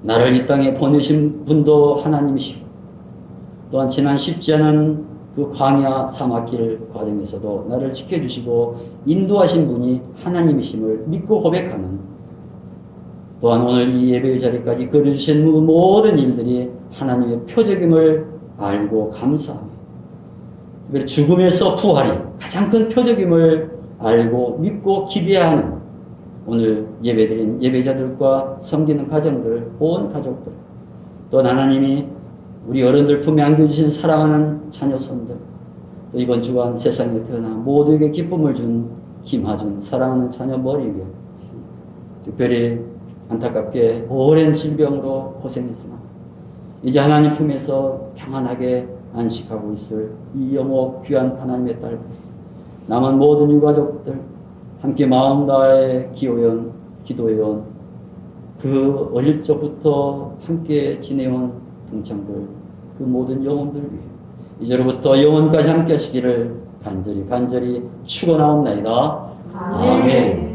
나를 이 땅에 보내신 분도 하나님이시고 또한 지난 쉽지 않은 그 광야 사막길 과정에서도 나를 지켜주시고 인도하신 분이 하나님이심을 믿고 고백하는, 또한 오늘 이 예배의 자리까지 그려주신 모든 일들이 하나님의 표적임을 알고 감사하며 특별히 죽음에서 부활이 가장 큰 표적임을 알고 믿고 기대하는 오늘 예배드린 예배자들과 섬기는 가정들, 온 가족들, 또 하나님이 우리 어른들 품에 안겨주신 사랑하는 자녀손들, 또 이번 주간 세상에 태어나 모두에게 기쁨을 준 김하준 사랑하는 자녀 머리 위에 특별히 안타깝게 오랜 질병으로 고생했으나 이제 하나님 품에서 평안하게 안식하고 있을 이 영호 귀한 하나님의 딸, 남은 모든 유가족들 함께 마음 다해 기도해온 그 어릴 적부터 함께 지내온 동창들, 그 모든 영혼들 위해 이제로부터 영원까지 함께 하시기를 간절히 축원하옵나이다. 아멘.